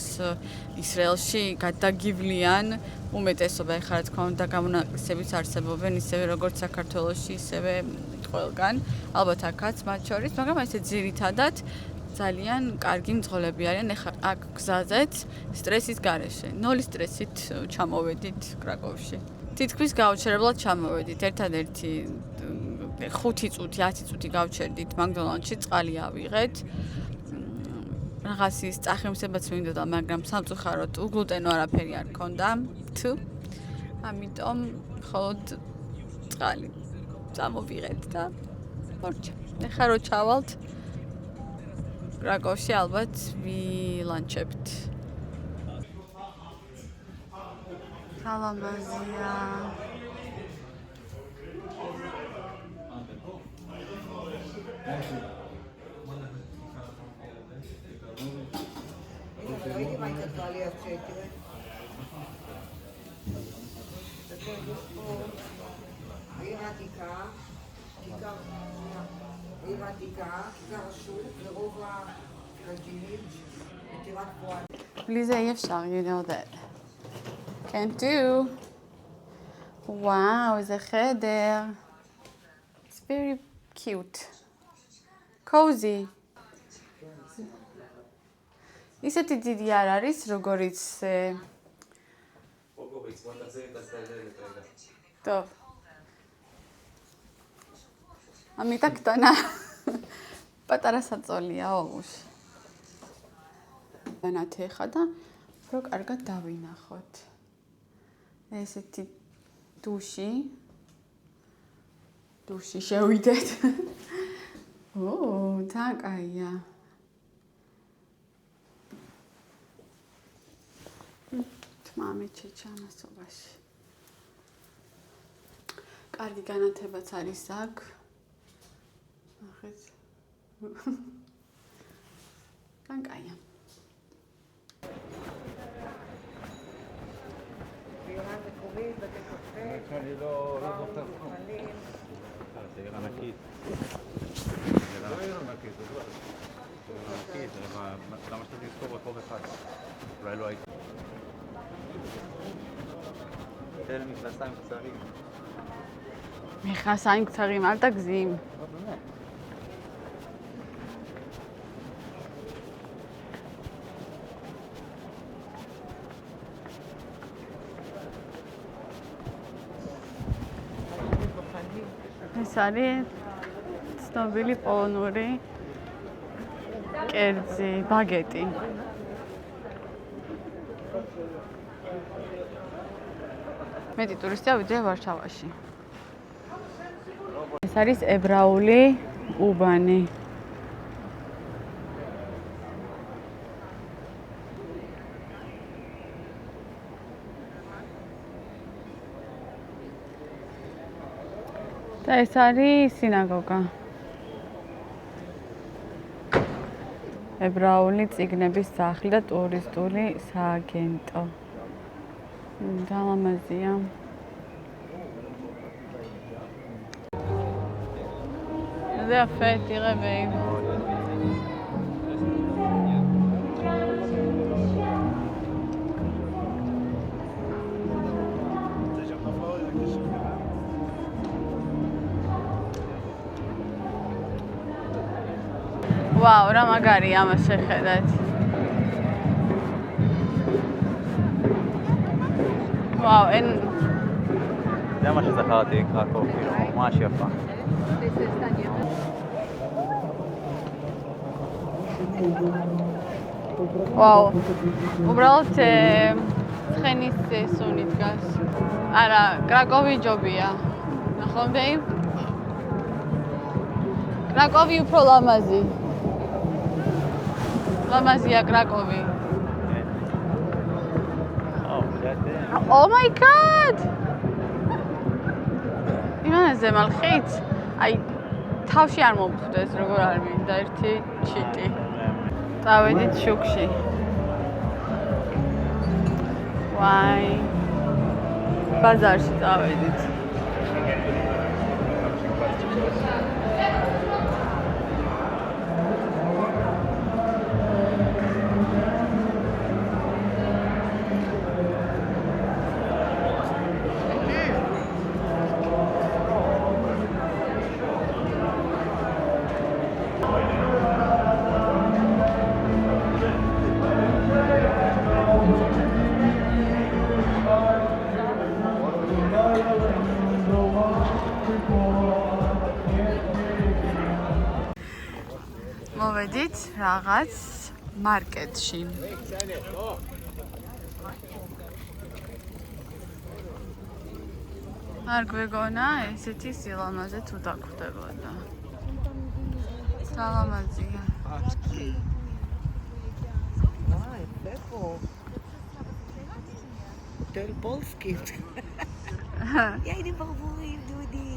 ისრაელში გადაგივლიან უმეტესობა ეხლა რა თქმა უნდა გამონაკლისებიც არსებობენ ისევე როგორც საქართველოში, ისევე ყველგან, ალბათ აქაც მათ შორის, მაგრამ ესე ძირითადად ძალიან კარგი მძღოლები არიან. ეხლა აქ გზაზეც სტრესის გარეშე. 0 სტრესით ჩამოვედით კრაკოვში. თითქმის გაუჩერებლად ჩამოვედით. ერთადერთი 5 წუთი, 10 წუთი გავჩერდით მაკდონალდში, წყალი ავიღეთ. რაღაცის წახემსებაც მინდოდა, მაგრამ სამწუხაროდ უგლუტენო არაფერი არ მქონდა. ამიტომ მხოლოდ წყალი წამოვიღეთ და მორჩა. ეხლა რო ჩავალთ კრაკოვში ალბათ ვილანჩებთ. სალამაზია. ראיתי מה היא כתבה לי אז שתראה. יש פה העיר העתיקה, העיר העתיקה, כיכר השוק, ורובע הג'יניג' וטירת פועל. בלי זה אי אפשר, you know that. Can't do. וואו, איזה חדר. It's very cute. Cozy. ისეთი დიდი არ არის, როგორიც פוקוביץ, בוא תחזיר את הסטיידלת רגע. טוב. ამინდა კტანა. პატარა საწოლია ოვუში. განათე ხა და რო კარგად დავინახოთ. ესეთი დუში შევიდეთ. თან კაია. თმამე ჩეჩანასობაში. კარგი განათებაც არის აქ. ნახეთ. თან კაია. אני לא זוכר כלום. זה עיר ענקית. זה לא עיר ענקית, זה לא עיר ענקית. למה שאתה תזכור רחוב אחד? אולי לא הייתי. תן לי מכנסיים קצרים. מכנסיים קצרים, אל תגזים. לא, באמת. ეს არის ცნობილი პოლონური კერძი, ბაგეტი. მეტი ტურისტია ვიდრე ვარშავაში. ეს არის ებრაული უბანი. და ეს არის სინაგოგა. ებრაული წიგნების სახლი და ტურისტული სააგენტო. დალამაზია. זה יפה, תראה בייב. וואו, რა მაგარია ამას შეხედეთ. וואו, אין... זה מה שזכרתי, קרקוב, כאילו, ממש יפה. וואו, უბრალოდ ცხენის სუნი დგას. არა, კრაკოვი ჯობია. ნახონ ბეი? კრაკოვი უფრო ლამაზი. ლამაზია კრაკოვი. Oh my god! იმანაზე მალხით? აი თავში არ მომხვდეს, როგორ არ მინდა ერთი ჩიტი. წავედით შუქში. ვაი. ბაზარში წავედით. მოვედით რაღაც მარკეტში. არ გვეგონა ესეთი სილამაზე თუ დაგვხვდებოდა. სალამაზია. יפה פה. תל פולסקית. יאידי ברבורים, דודי.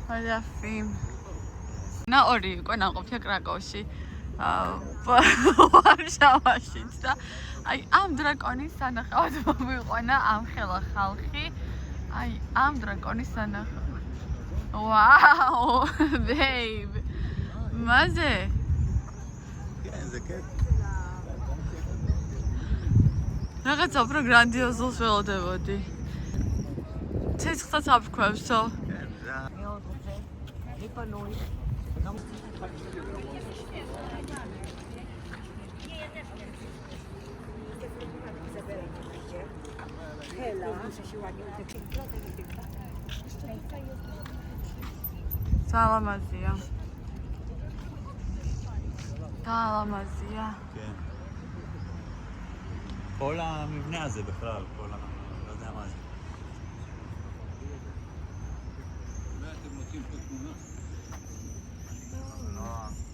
ალაფი. ნა ორი უკვე ნაყოფია კრაკოვში. ვარშავაშიც და აი ამ დრაკონის სანახავად მოვიყვანა ამ ხელა ხალხი. აი ამ დრაკონის სანახავად. Wow, babe. მაზე? כן, זה כיף. რაღაცა უფრო გრანდიოზულს ველოდებოდი. ცეცხლსაც აფრქვევსო. כן, זה... אני פנוי. სალამაზია. სალამაზია. כן. כל המבנה הזה בכלל, כל ה... לא יודע מה זה.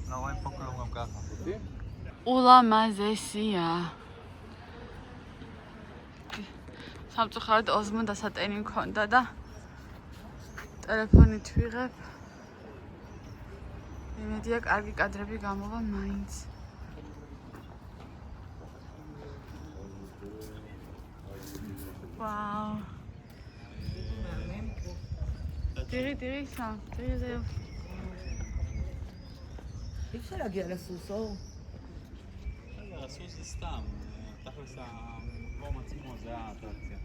לא רואים פה כלום גם ככה. ულამაზესია. სამწუხაროდ ოზმო დასატენი მქონდა და ტელეფონით ვიღებ. იმედია კარგი კადრები გამოვა მაინც. ვაუ. ტირი სამ, ტირი. אי אפשר להגיע לסוס, אור. רגע, הסוס זה סתם. תכלס המקום עצמו זה האטרקציה.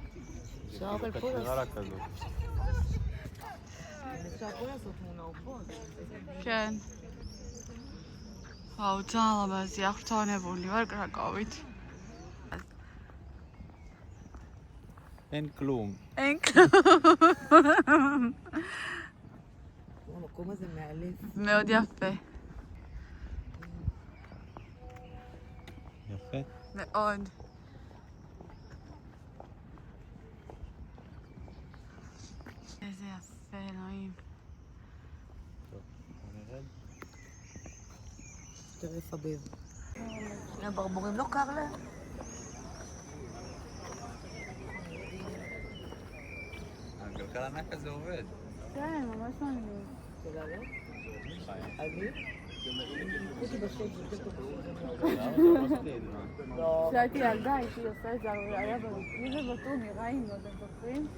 אפשר אבל פה נראה לה כזאת. אפשר פה לעשות תמונה עופות. כן. ვაუ, ძალიან ლამაზია, ხრთოვანებული ვარ კრაკოვით. אין כלום. אין כלום. המקום הזה מעלף. מאוד יפה. יפה. מאוד. איזה יפה, אלוהים. טוב, בוא נרד. תראה פביב. הברבורים לא קר להם? הגלגל הענק הזה עובד. כן, ממש מעניין. תודה לא? חיים. אני? חוטי בשקט, יותר טוב בשקט. כשהייתי ילדה הייתי עושה את זה, אבל היה בריכוז ובטור נראה אם לא אתם זוכרים.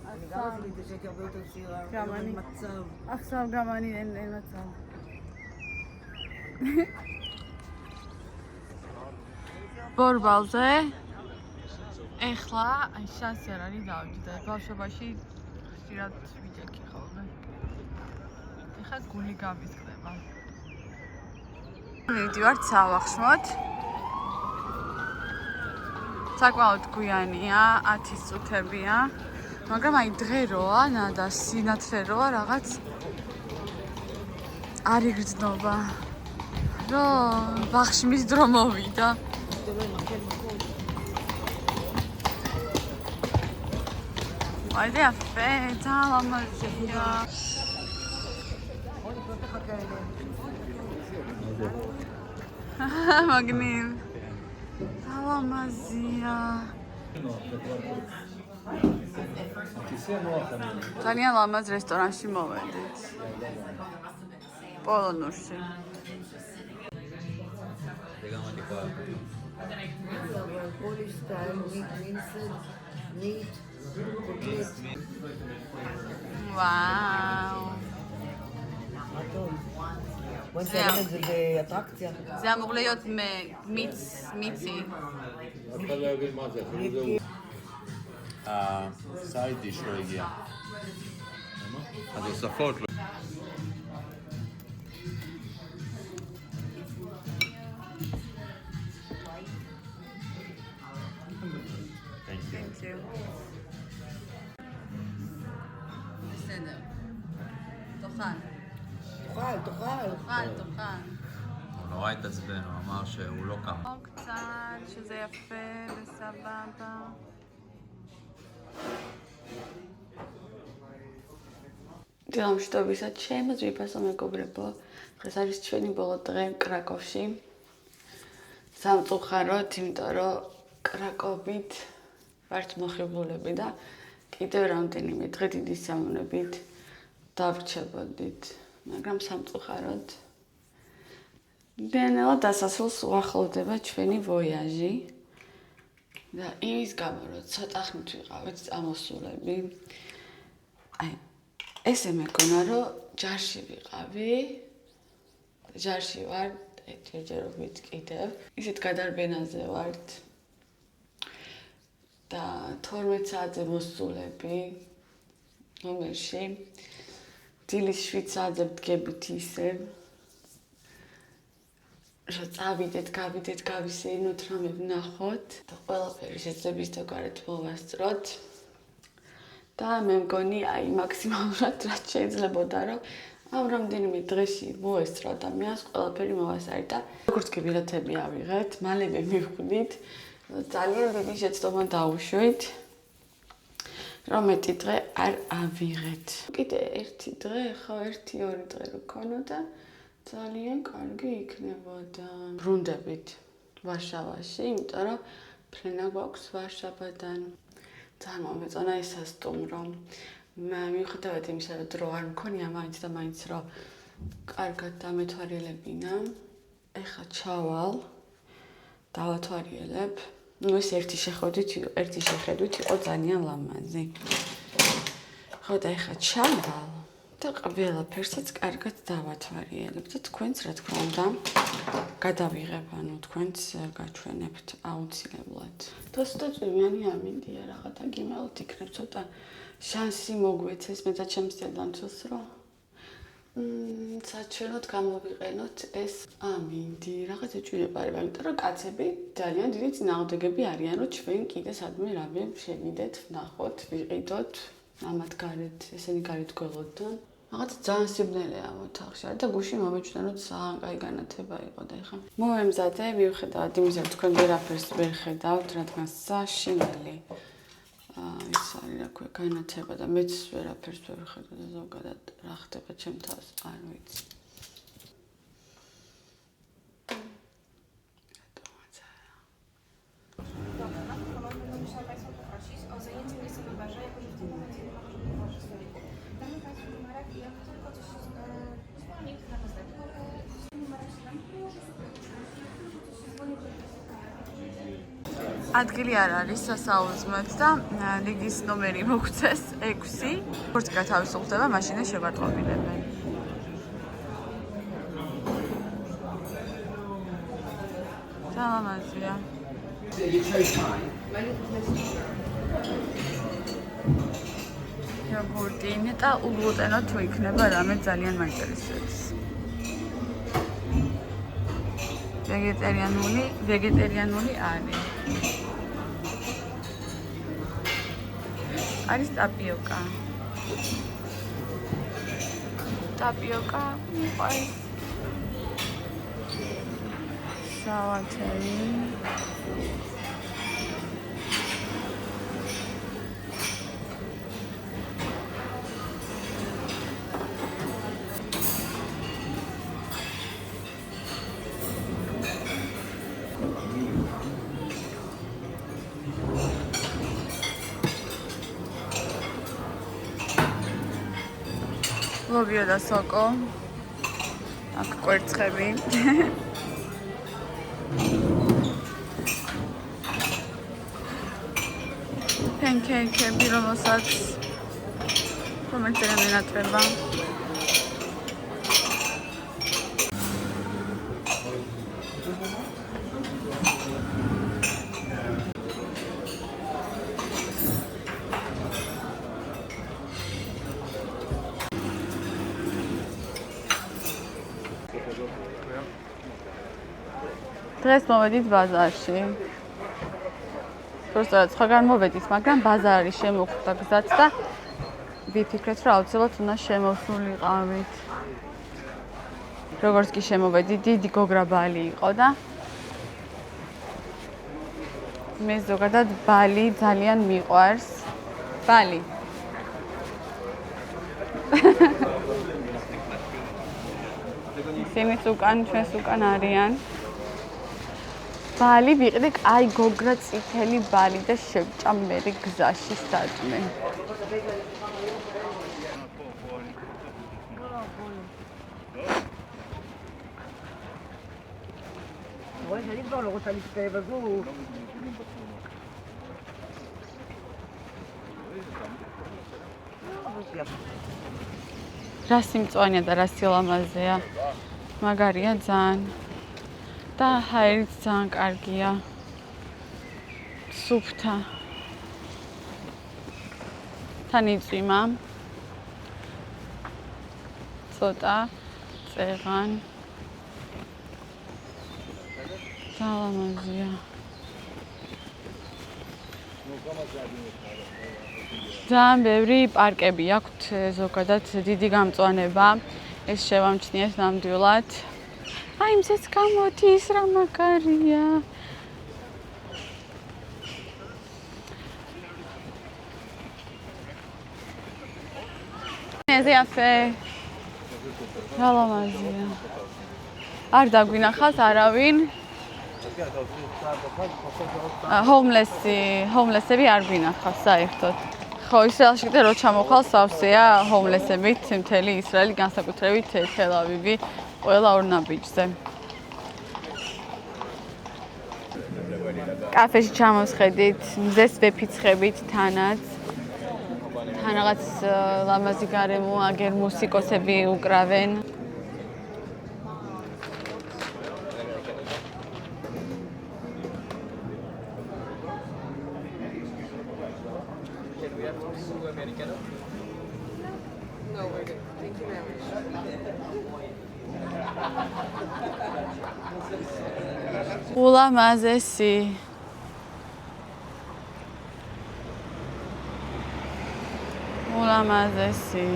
אני גם עשיתי את השקט הרבה יותר צעירה. גם אני. מצב. עכשיו גם אני, אין מצב. ბორბალზე ეხლა აი შანსი არ არის დავჯდა ბავშვობაში ხშირად ვიჯექი ხოლმე ეხლა გული გამისხდება მივდივართ სავახშმოთ საკმაოდ გვიანია 10 წუთებია მაგრამ აი დღე როა და სინათლე როა რაღაც არ იგრძნობა რომ ბახშმის დრო მოვიდა וואי, זה יפה, צהר מזיע. מגניב. צהר מזיע. תעניין למה זה רסטורנשי מועדת. פולנושי. זה גם אני פה. Polish style, meat minced, meat, cookies. וואו. מה טוב. בואי נצלם את זה באטרקציה. זה אמור להיות מיצי. הסייד דיש לא הגיע. התוספות לא. Thank you. בסדר. תאכל. תאכל. תאכל. הוא נורא התעצבן, הוא אמר שהוא לא קם. עוד קצת, שזה יפה וסבבה. დილამშვიდობისად შემოძვიფასო მეგობრებო. დღეს არის ჩვენი ბოლო დღე კრაკოვში. სამწუხაროდ, იმიტომ რომ კრაკოვით ვართ მოხიბლულები და კიდევ რამდენიმე დღე დიდი სამოვნებით დავრჩებოდით, მაგრამ სამწუხაროდ ნელ-ნელა დასასრულს უახლოვდება ჩვენი ვოიაჟი. და იმის გამო, რომ ცოტა ხნით ვიყავით წამოსულები. აი, ესე მეკონა, რომ ჯარში ვიყავი. ჯარში ვარ, ჯერჯერობით კიდევ. ისეთ გადარბენაზე ვართ. და 12 საათზე მოსულები. ნომერში. დილის 7 საათზე ვდგებით ისე. რომ წავიდეთ, გავისეირნოთ, რამე ვნახოთ და ყველაფერი შეძლებლის და გარეთ მოვასწროთ. და მე მგონი, აი, მაქსიმალურად რაც შეიძლებოდა, რომ ამ რამდენიმე დღეში მოესწრო და მეას ყველაფერი მოვასწრეთ და როგორც კი ბილეთები ავიღეთ, მალევე მივხვდით, ძალიან დიდი შეცდომა დაუშვით, რომ მეტი დღე არ ავიღეთ. კიდე ერთი დღე, ხო, 1-2 დღე რო ქონოდა ძალიან კარგი იქნებოდა. ბრუნდებით ვარშავაში, იმიტომ რომ ფრენა გვაქვს ვარშავადან. ძალიან მომეწონა ეს სასტუმრო. მიუხედავად იმისა, რომ დრო არ მქონია მაინც და მაინც რომ კარგად დამეთვალიერებინა. ეხლა ჩავალ, დავათვალიერებ. ნუ ეს ერთი შეხედვით იყო ძალიან ლამაზი. ხო და ეხლა ჩავალ. და ყველაფერსაც კარგად დავათვალიერებ და თქვენც რა თქმა უნდა გადავიღებ, ანუ თქვენც გაჩვენებთ აუცილებლად. თოსტა წვიმიანი ამინდია რაღაცა გიმალთ იქნებ ცოტა შანსი მოგვეცეს მე და ჩემს დედამთილს რომ საჩვენოდ გამოვიყენოთ ეს ამინდი. რაღაცა ჭირება არის, იმიტომ რომ კაცები ძალიან დიდი წინააღმდეგები არიან, რომ ჩვენ კიდე სადმე რამე შევიდეთ, ვნახოთ, ვიყიდოთ, ამათ გარეთ, ესენი გარეთ გველოდან. რაღაც ძალიან სიბნელეა მოთახში და გუში მომეჩვენა რომ ძალიან კაი განათება იყო და ეხლა მომემზადე მიუხედავად იმისა რომ თქვენ ვერაფერს ვერ ხედავთ რადგან საშინელი ის არის რა ქვია განათება და მეც ვერაფერს ვერ ხედავ და ზოგადად რა ხდება ჩემ თავს არ ვიცი. ადგილი არ არის სასაუზმოდ და ლიგის ნომერი მოგვწეს 6. როგორც გათავისუფლდება, მაშინაც შევატყობინებენ. სალამაზია. იოგურტი და უგლუტენო თუ იქნება რამე ძალიან მაინტერესებს. ვეგეტარიანული არის. არის ტაპიოკა. ტაპიოკა მიყვარს. სალათი. ლობიო და სოკო. აქ კვერცხები. პენკეიკები, რომელსაც რომელიც ენატრება. დღეს მოვედით ბაზარში. Просто სხვაგან მოვედით, მაგრამ ბაზარი შემოხვდა გზაც და ვიფიქრეთ, რომ აუცილებლად უნდა შემოსულიყავით. როგორც კი შემოვედი, დიდი გოგრაბალი იყო და მე ზოგადად ბალი ძალიან მიყვარს. ბალი. ისინიც უკან, ჩვენს უკან არიან. ბალი ვიყიდე, კაი გოგრა წითელი ბალი და შევჭამერი გზაში სადმე. რა სიმწვანეა და რა სილამაზეა. მაგარია ძალიან. და ჰაერიც ძალიან კარგია. სუფთა. თან იწვიმა. ცოტა წეღან. ძალამაზია. ძალიან ბევრი პარკები აქვთ, ზოგადად დიდი გამწვანება. ეს შევამჩნიეთ ნამდვილად. აი, იმსაც გამოდის რა მაგარია. ეზე აფე. ძალამაზია. არ დაგვინახავს არავინ. ჰოუმლესები არ გვინახავს საერთოდ. ხო, ისრაელში კიდე რო ჩამოხვალ სავსეა ჰოუმლესებით მთელი ისრაელი, განსაკუთრებით თელ-ავივი, ყველა ორ ნაბიჯზე. კაფეში ჩამოსხედით, მზეს ვეფიცხებით თანაც. თან რაღაც ლამაზი გარემო, აგერ მუსიკოსები უკრავენ. ულამაზესი. ულამაზესი.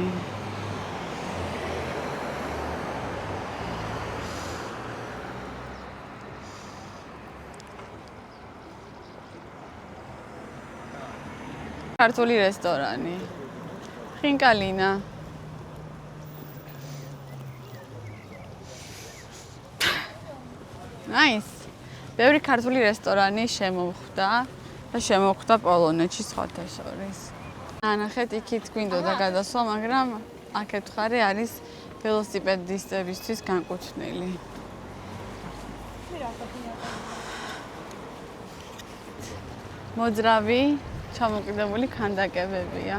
ქართული რესტორანი. ხინკალინა. Nice. ბევრი ქართული რესტორანი შემოვხვდა და შემოვხვდა პოლონეთში სხვათა შორის. ანახეთ, იქით გვინდოდა გადასვლა, მაგრამ აქეთ მხარე არის ველოსიპედისტებისთვის განკუთვნილი. მოძრავი, ჩამოკიდებული ქანდაკებებია.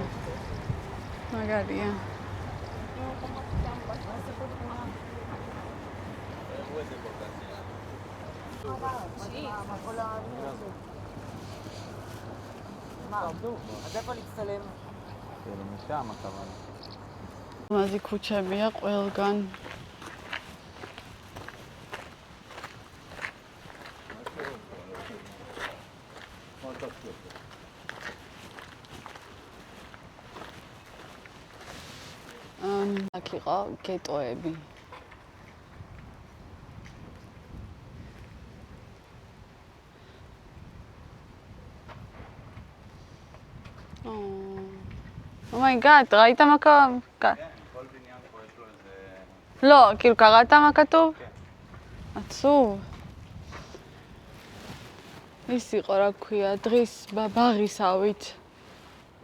მაგარია. მაზი ქუჩებია ყველგან. აქ იყო გეტოები. Oh my god, ראית מה קרה? כן, כל בניין פה יש לו איזה... לא, כאילו קראת מה כתוב? עצוב. ის იყო რა ქვია, დღის ბაღისავით.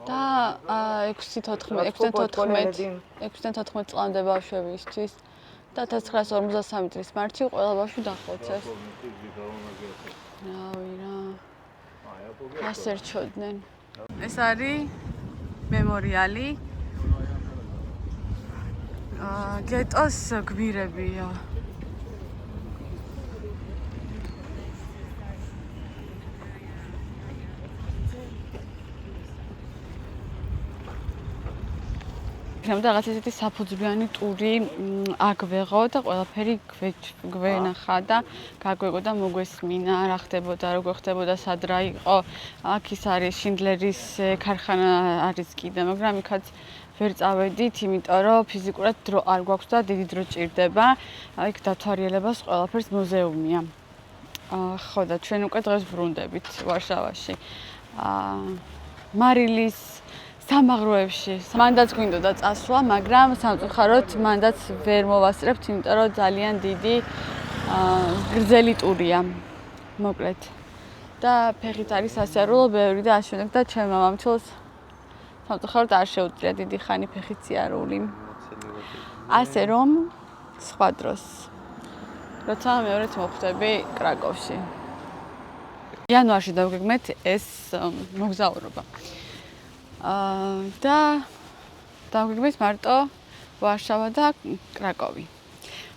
და 6-14 წლამდე ბავშვებისთვის და 1953 წლის მარტში ყველა ბავშვი დახოცეს. რავი რა. ასე რჩოდნენ. ეს არის მემორიალი. გეტოს გვირებია. რამდა რაღაც ესეთი საფუძვლიანი ტური აქ ვეღო და ყველაფერი გვენახა და გაგვეგო და მოგვესმინა რა ხდებოდა, როგორ ხდებოდა, სად რა იყო. აქ ის არის შინდლერის ქარხანა არის კიდე, მაგრამ იქაც ვერ წავედით, იმიტომ რომ ფიზიკურად დრო არ გვაქვს და დიდი დრო ჭირდება. იქ დათვალიერებას ყველაფერს მუზეუმია. ხო და ჩვენ უკვე დღეს ვრუნდებით ვარშავაში. მარილის სამაღროებში. მანდაც გვინდოდა წასვლა, მაგრამ სამწუხაროდ მანდაც ვერ მოვასწრებთ, იმიტომ რომ ძალიან დიდი გრძელი ტურია. მოკლედ. და ფეხით არის სასიარულო ბევრი და აშენებ და ჩემმა მამჩილს სამწუხაროდ არ შეუძლია დიდი ხანი ფეხით სიარული. ასე რომ სხვა დროს როცა მეორედ მოხვდები კრაკოვში. იანვარში დავგეგმეთ ეს მოგზაურობა. და დავგეგმეთ მარტო ვარშავა და კრაკოვი.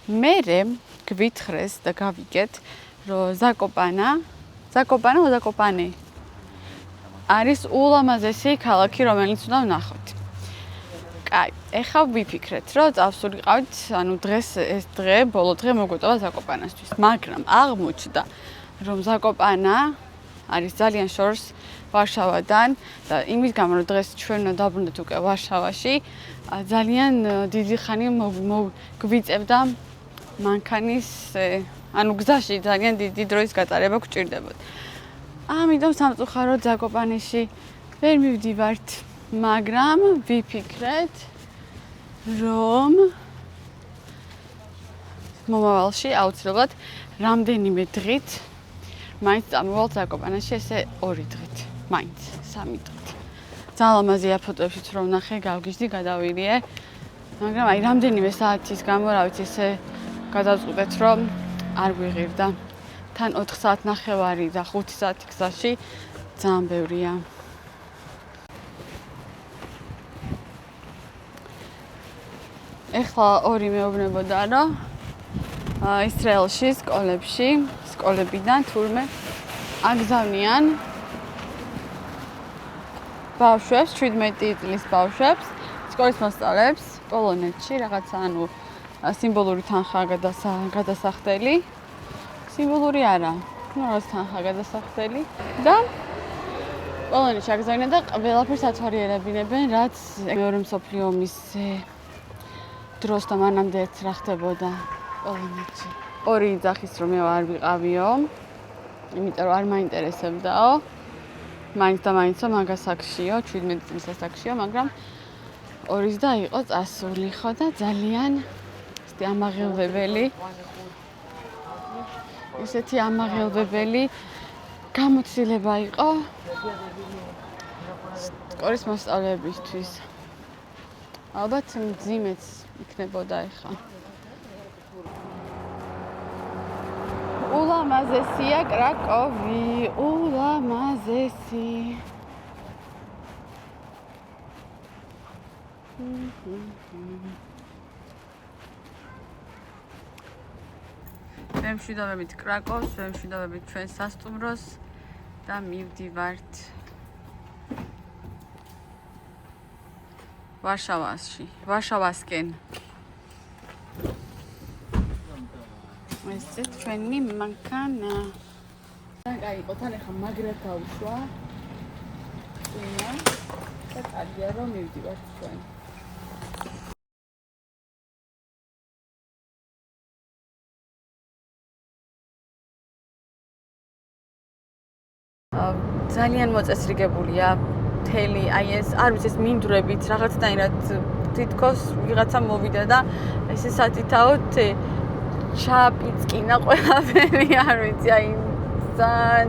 მერე გვითხრეს და გავიგეთ, რომ ზაკოპანე არის ულამაზესი ქალაქი, რომელიც უნდა ვნახოთ. კაი, ეხლა ვიფიქრეთ, რომ წავსულიყავით, ანუ დღეს ეს დღე, ბოლო დღე მოგვეტყობა ზაკოპანასთვის, მაგრამ აღმოჩნდა, რომ ზაკოპანა არის ძალიან შორს ვარშავადან და იმის გამო, რომ დღეს ჩვენ დავბრუნდეთ უკვე ვარშავაში, ძალიან დიდი ხანი გვიწევდა მანქანის, ანუ გზაში ძალიან დიდი დროის გატარება გვჭირდებოდა. ამიტომ სამწუხაროდ ზაკოპანეში ვერ მივდივართ, მაგრამ ვიფიქრეთ, რომ მომავალში აუცილებლად რამდენიმე დღით მაინც წამოვალთ ზაკოპანეში, ესე 2 დღით, მაინც 3 დღით. ძალიან ლამაზია ფოტოებშიც რომ ვნახე, გავგიჟდი, გადავირიე, მაგრამ აი რამდენიმე საათის გამო, რა ვიცი, ესე გადავწყვეტეთ, რომ არ გვიღირდა. თან 4 საათნახევარი და 5 საათი გზაში ძალიან ბევრია. ეხლა ორი მეუბნებოდა, რომ ისრაელში სკოლებიდან თურმე აგზავნიან ბავშვებს, 17 წლის ბავშვებს, სკოლის მოსწავლეებს პოლონეთში, რაღაცა ანუ სიმბოლური თანხა გადასახდელი. სიმბოლური არა, რაღაც თანხა გადასახდელი და პოლონეთში აგზავნიან და ყველაფერს ათვალიერებინებენ, რაც მეორე მსოფლიო ომის დროს და მანამდე რა ხდებოდა პოლონეთში. 2 ძახის რომ მე არ ვიყავიო, იმიტომ რომ არ მაინტერესებდაო. მაინც და მაინც მაგასაკშიო, 17 წლის ასაკშიო, მაგრამ 2-ის და იყო წასული ხო და ძალიან ესეთი ამაღელვებელი გამოცდილება იყო სკოლის მოსწავლეებისთვის. ალბათ მძიმეც იქნებოდა ეხლა. ულამაზესია კრაკოვი, ულამაზესი. ვემშვიდობებით კრაკოვს, ვემშვიდობებით ჩვენ სასტუმროს და მივდივართ ვარშავასკენ. ესეც ჩვენი მანქანა. და გაიყო თან ახლა მაგრად გავუშვა. და კარგია რომ მივდივართ ჩვენ. ძალიან მოწესრიგებულია მთელი, აი ეს არ ვიცი ეს მინდვრებით რაღაცნაირად თითქოს ვიღაცა მოვიდა და ესე სათითაოდ ჩაპიცკინა ყველაფერი, არ ვიცი, აი ძალიან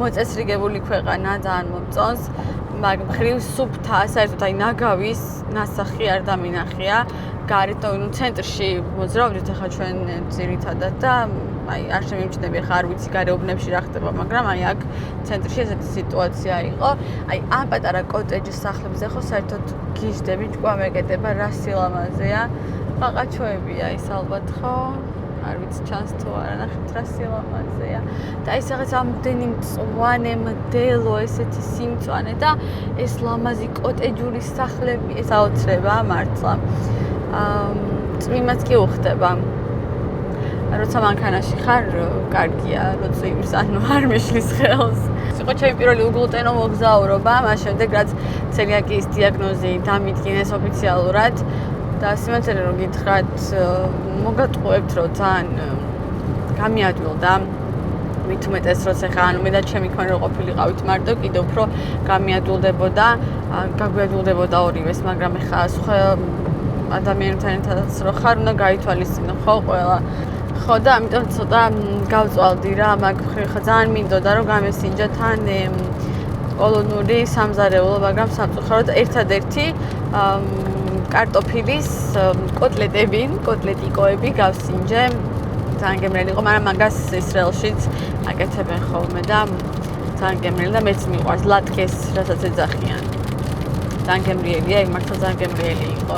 მოწესრიგებული ქვეყანა, ძალიან მომწონს, მაგრამ მხრივ სუფთა, საერთოდ აი ნაგავის ნასახი არ დამინახია. გარეთ ნუ ცენტრში მოძრაობდით ახლა ჩვენ ძირითადად და აი არ შემიმჩნევი ახლა არ ვიცი გარეუბნებში რა ხდება, მაგრამ აი აქ ცენტრში ესეთი სიტუაცია იყო. აი ამ პატარა კოტეჯის სახლებზე ხო საერთოდ გიჟდები, ჭკუა მეკეტება, რა სილამაზეა. ყაყაჩოებია ის ალბათ ხო? არ ვიცი ჩანს თუ არა, ნახეთ რა სილამაზეა. და ეს რაღაც ამდენი მწვანე მდელო, ესეთი სიმწვანე და ეს ლამაზი კოტეჯური სახლები, ეს აოცრება მართლა. წვიმაც კი უხდება. როცა მანქანაში ხარ, კარგია, როცა ივრის, ანუ არ მეშლის ხელს. იყო ჩემი პირველი უგლუტენო მოგზაურობა, მას შემდეგ რაც ცელიაკიის დიაგნოზი დამიდგინეს ოფიციალურად და სიმართლე რომ გითხრათ, მოგატყუებთ, რომ ძალიან გამიადვილდა. მით უმეტეს, როცა ხა ანუ მე და ჩემი ქმარი რო ყოფილიყავით მარტო, კიდევ უფრო გაგვიადვილდებოდა ორივეს, მაგრამ ხა სხვა ადამიანთან ერთადაც რო ხარ, უნდა გაითვალისწინო ხო ყველა. ხო და ამიტომ ცოტა გავწვალდი რა, მაგ ხა ძალიან მინდოდა რომ გამესინჯა თან პოლონური სამზარეულო, მაგრამ სამწუხაროდ ერთადერთი კარტოფილის კოტლეტიკოები გავსინჯე ძალიან გემრიელი იყო, მაგრამ მაგას ისრაელშიც აკეთებენ ხოლმე და ძალიან გემრიელი და მეც მიყვარს ლატკეს, რასაც ეძახიან. ძალიან გემრიელია, იქ მართლა ძალიან გემრიელი იყო.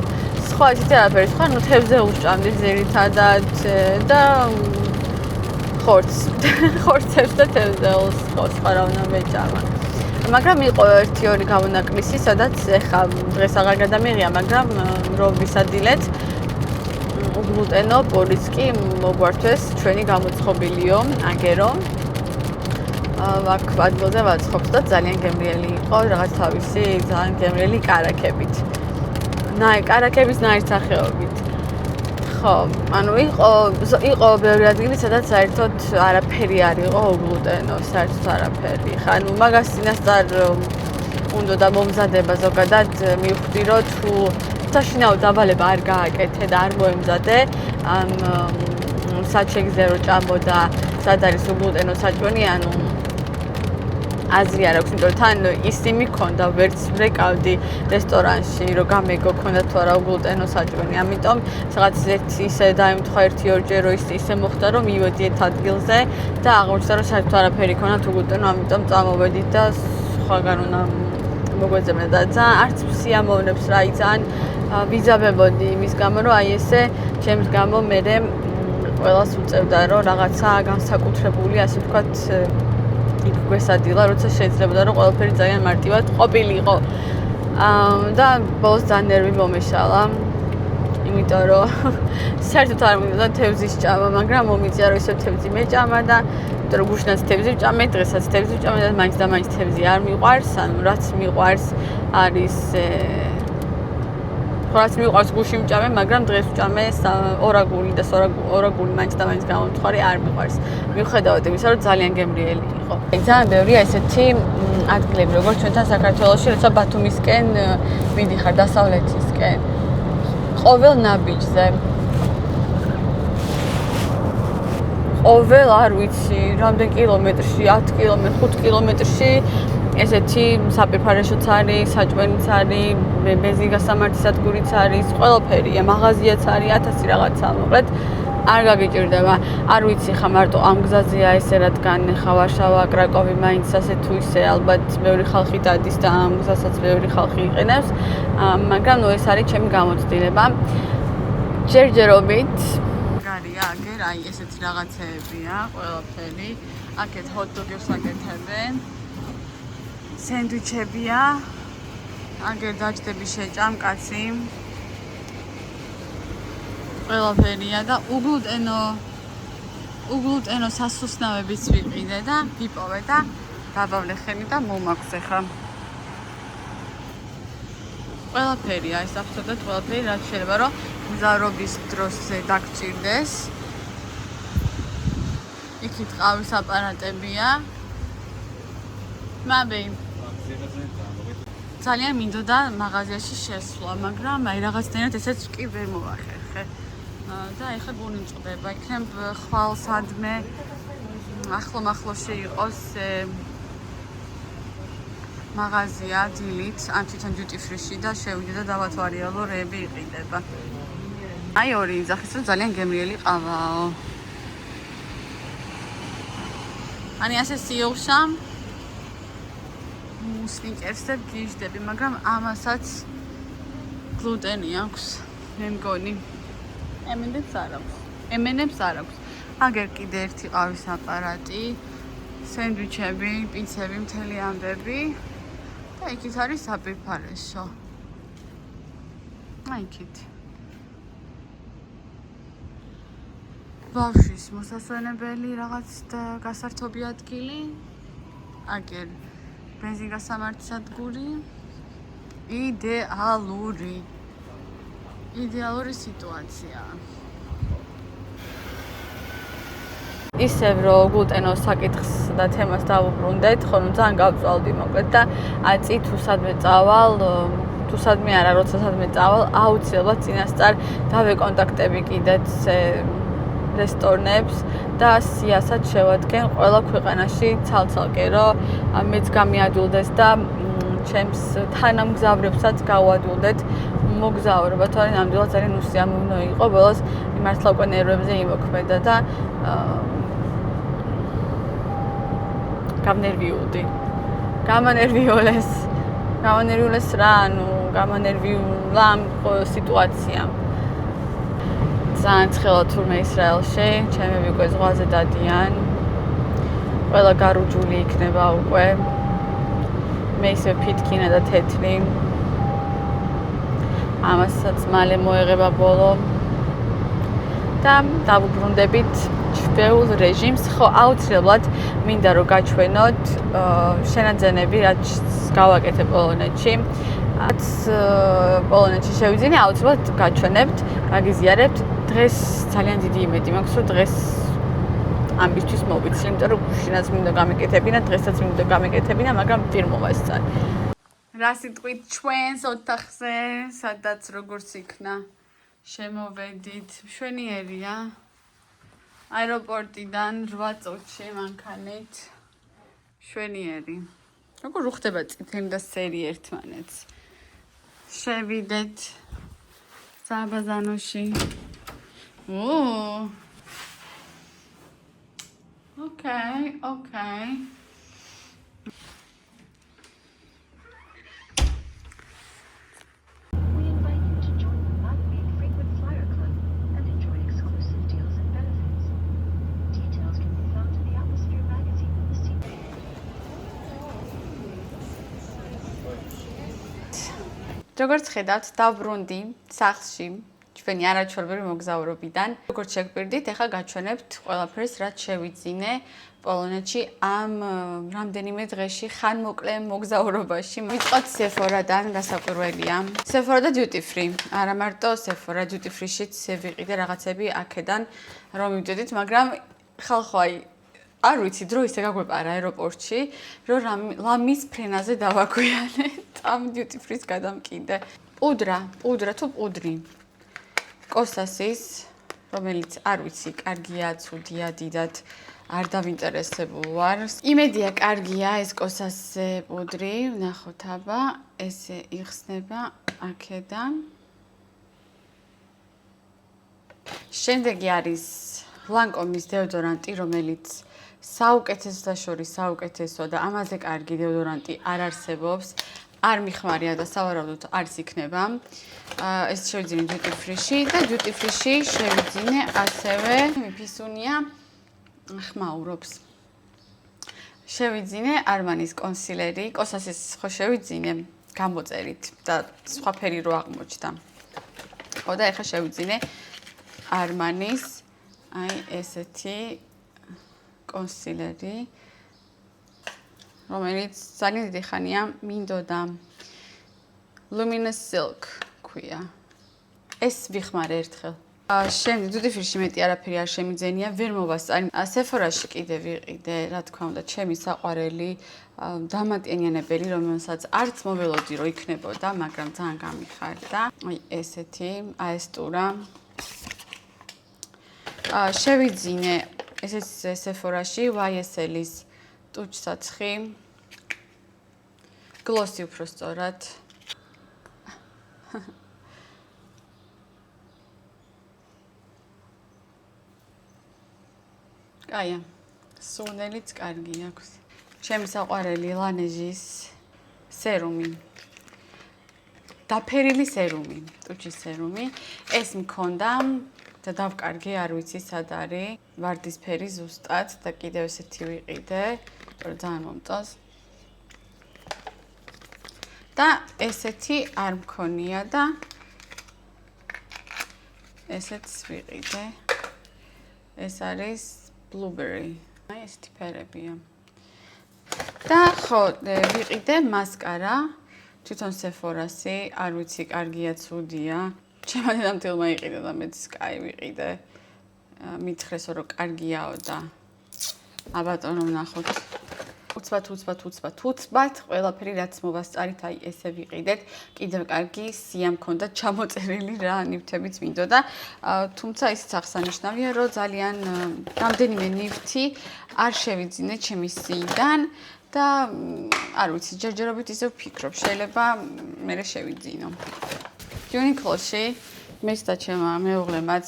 სხვა ისეთი არაფერი, სხვა ნუ თევზზე უშჭამდი ძირითადად და ხორცებს და თევზელს სხვა რა უნდა მეჭამა. მაგრამ იყო 1-2 გამონაკლისი, სადაც ეხა დღეს აღარ გადამიღია, მაგრამ რომ ვისადილეთ უგლუტენო პოლიც კი მოგვართვეს ჩვენი გამოცხობილიო, აგერო. აქ ადგილზე ვაცხობთ და ძალიან გემრიელი იყო, რაღაც თავისი ძალიან გემრიელი კარაქებით. კარაქების ნაირსახეობით. ხო, ანუ იყო ბევრი ადგილი, სადაც საერთოდ არაფერი არ იყო უგლუტენო, საერთოდ არაფერი. ხა ანუ მაგას წინასწარ უნდა და მომზადება ზოგადად მივხვდი, რომ თუ საშინაო დავალება არ გააკეთე და არ მოემზადე, ამ სად შეგიძლია რომ ჭამო და სად არის უგლუტენო საჭმელი, ანუ აზრი არ აქვს, იმიტომ თან ისინი მქონდა, ვერც ვრეკავდი რესტორანში, რომ გამეგო ქონდა თუ არა უგლუტენო საჭმელი. ამიტომ რაღაც ისე დაემთხვა 1-2 ჯერ ისე მოხდა, რომ მივედი ერთ ადგილზე და აღმოჩნდა, რომ საერთოდ არაფერი ქონდა უგლუტენო, ამიტომ წამოვედით და სხვაგან უნდა მოგვეძებნა და ძალიან არც სიამოვნებს რა, ძალიან ვიზაბებოდი იმის გამო, რომ აი ესე ჩემს გამო მერე ყველას უწევდა, რომ რაღაცა განსაკუთრებული, ასე ვთქვათ, იქ გვესადილა, როცა შეიძლებოდა, რომ ყველაფერი ძალიან მარტივად ყოფილიყო. და ბოლოს ძალიან ნერვი მომეშალა. იმიტომ რომ საერთოდ არ მინდოდა თევზის ჭამა, მაგრამ მომიწია, რომ ისევ თევზი მეჭამა და იმიტომ რომ გუშინაც თევზი ვჭამე, დღესაც თევზი ვჭამე და მაინც და მაინც თევზი არ მიყვარს, ანუ რაც მიყვარს არის რაც მიყვარს გუში ვჭამე, მაგრამ დღეს ვჭამე ორაგული და ორაგული მაინც და მაინც გამომთხარი არ მიყვარს. მიუხედავად იმისა, რომ ძალიან გემრიელი იყო. ძალიან ბევრია ესეთი ადგილები, როგორც ჩვენთან საქართველოში, როცა ბათუმისკენ მიდიხარ დასავლეთისკენ. ყოველ ნაბიჯზე. ყოველ არ ვიცი, რამდენ კილომეტრში, 10 კილომეტრში, 5 კილომეტრში ესეთი საპირფარეშოც არის, საჭმელიც არის, ბენზინგასამართი სადგურიც არის, ყველაფერია, მაღაზიაც არის, 1000 რაღაცა მოკლედ არ გაგიჭირდება. არ ვიცი ხა მარტო ამ გზაზეა ესე, რადგან ხა ვარშავა, კრაკოვი მაინც ასე თუ ისე, ალბათ ბევრი ხალხი დადის და ამ გზასაც ბევრი ხალხი იყენებს, მაგრამ ნუ ეს არის ჩემი გამოცდილება. ჯერჯერობით გარია აგერ, აი ესეთი რაღაცეებია, ყველაფერი. აქეთ ჰოთ-დოგებს აკეთებენ. სენდვიჩებია. აგერ დაჯდები შეჭამ კაცი. ყველაფერია და უგლუტენო სასუსნავებიც ვიყიდე და ვიპოვე და დავავლე ხელი და მომაქვს ახლა. ყველაფერია, ეს აბსოლუტურად ყველაფერი, რაც შეიძლება რომ მგზავრობის დროს დაგჭირდეს. იქით ყავის აპარატებია. მაბი ძალიან მინდოდა მაღაზიაში შესვლა, მაგრამ აი რაღაცნაირად ესეც კი ვერ მოვახერხე. და ეხლა გონი მწყდება, იქნებ ხვალ სადმე ახლო-ახლოში იყოს მაღაზია დილით, ან თვითონ duty free-ში და შევიდე და დავათვალიერო რეები იყიდება. აი ორი იძახის, რომ ძალიან გემრიელი ყავაო. ani ასე სიოხშა სნიკერსს გიჟდები, მაგრამ ამასაც გლუტენი აქვს, მე მგონი. ემენებს არ აქვს. აგერ კიდე ერთი ყავის აპარატი, სენდვიჩები, პიცები, მთელი ამბები და იქით არის საპირფარეშო. აი იქით. ბავშვის მოსასვენებელი რაღაც გასართობი ადგილი. აგერ ბენზინგასამართი სადგური. იდეალური სიტუაცია. ისევ რომ გლუტენოს საკითხს და თემას დავუბრუნდეთ, ხოლმე ძალიან გავწვალდი მოკლედ და აწი თუ სადმე წავალ, თუ სადმე არა, როცა სადმე წავალ, აუცილებლად წინასწარ დავეკონტაქტები კიდეც რესტორნებს და სიასაც შევადგენ ყველა ქვეყანაში ცალ-ცალკე, რომ მეც გამიადვილდეს და ჩემს თანამგზავრებსაც გავადვილდეთ მოგზაურობა, თორე ნამდვილად ძალიან უსიამოვნო იყო, ბოლოს მართლა უკვე ნერვებზე იმოქმედა და გამნერვიულდი. გამანერვიულეს რა, გამანერვიულა ამ სიტუაციამ. ძალიან ცხელა თურმე ისრაელში, ჩემები უკვე ზღვაზე დადიან. ყველა გარუჯული იქნება უკვე. მე ისე ფითქინა და თეთრი. ამასაც მალე მოეღება ბოლო. და დავუბრუნდებით ჩვეულ რეჟიმს, ხო აუცილებლად მინდა რომ გაჩვენოთ შენაძენები, რაც გავაკეთე პოლონეთში. რაც პოლონეთში შევიძინე, აუცილებლად გაჩვენებთ, გაგიზიარებთ. დღეს ძალიან დიდი იმედი მაქვს, რომ დღეს ამბისთვის მოვიცი, იმიტომ რომ შინაც მინდა გამეკეთებინა, დღესაც მინდა გამეკეთებინა, მაგრამ ვერ მოვასწარ. რა სიტყვით ჩვენს ოთახზე, სადაც როგორც იქნა შემოვედით, მშვენიერია. აეროპორტიდან 8 წუთში მანქანით. მშვენიერი. როგორ უხდება წითელი და სერი ერთმანეთს. შევიდეთ საბაზანოში. Okay. We invite you to join the Lightning Frequent Flyer Club and enjoy exclusive deals and benefits. Details can be found in the Atmosphere magazine on the seat. როგორც ხედავთ, დავბრუნდი სახლში ჩვენი არაჩვეულებრივი მოგზაურობიდან. როგორც შეგპირდით, ახლა გაჩვენებთ ყველაფერს, რაც შევიძინე პოლონეთში ამ რამდენიმე დღეში ხანმოკლე მოგზაურობაში. ვიწყოთ Sephora-დან, გასაკვირველია. Sephora და Duty Free. არა მარტო Sephora, Duty Free-შიც ვიყიდე რაღაცები აქედან, რომ მივიდოდით, მაგრამ ხალხო აი არ ვიცი, დრო ისე გაგვეპარა აეროპორტში, რომ ლამის ფრენაზე დავაგვიანეთ ამ Duty Free-ს გადამკიდე. პუდრა თუ პუდრი. კოსასის, რომელიც არ ვიცი, კარგია, ცუდია, დიდად არ დავინტერესებულ ვარ. იმედია, კარგია ეს კოსასზე პუდრი, ვნახოთ აბა, ესე იხსნება აქედან. შემდეგი არის ლანკომის დეოდორანტი, რომელიც საუკეთესო და შორის საუკეთესო და ამაზე კარგი დეოდორანტი არ არსებობს. არ მიხმარია და სავარაუდოდ არც იქნება. ეს შევიძინე Duty Free-ში და Duty Free-ში შევიძინე ასევე მიფისუნია ხმაურობს. შევიძინე Armani-s კონსილერი, კოსასის ხო შევიძინე გამოწერით და სხვა ფერი რო აღმოჩნდა. ხო და ეხლა შევიძინე Armani-s აი ესეთი კონსილერი, რომელიც ძალიან დიდი ხანია მინდოდა. Luminous Silk ქვია. ეს ვიხმარე ერთხელ. Შემდეგ Duty Free-ში მეტი არაფერი არ შემიძენია, ვერ მოვასწარი. Sephora-ში კიდე ვიყიდე, რა თქმა უნდა, ჩემი საყვარელი დამატენიანებელი, რომელსაც არც მოველოდი რომ იქნებოდა, მაგრამ ძალიან გამიხარდა. აი ესეთი, აესტურა. შევიძინე ესეც Sephora-ში YSL-ის ტუჩსაცხი. გლოსი უფრო სწორად. კაია. სუნელიც კარგი აქვს. ჩემი საყვარელი Laneige-ის სერუმი. დაფერილი სერუმი, ტუჩის სერუმი. ეს მქონდა და დავკარგე, არ ვიცი სად არის. ვარდისფერი ზუსტად და კიდევ ესეთი ვიყიდე, რომ ძალიან მომწონს. და ესეთი არ მქონია და ესეც ვიყიდე. ეს არის blueberry. აი ესეთი ფერებია. და ხო, ვიყიდე მასკარა. თვითონ Sephora-ში, არ ვიცი, კარგია, ცუდია. ჩემმა დედამთილმა იყიდა და მეც კაი ვიყიდე. მითხრესო რომ კარგიაო და აბატონო ვნახოთ. უცბად, ყველაფერი რაც მოვასწარით, აი ესე ვიყიდეთ. კიდევ კარგი სია მქონდა ჩამოწერილი რა ნივთებიც მინდოდა. თუმცა ისიც აღსანიშნავია, რომ ძალიან რამდენიმე ნივთი არ შევიძინე ჩემი სიიდან და არ ვიცი, ჯერჯერობით ისე ვფიქრობ, შეიძლება მე შევიძინო. Uniqlo-ში მეც და ჩემმა მეუღლემაც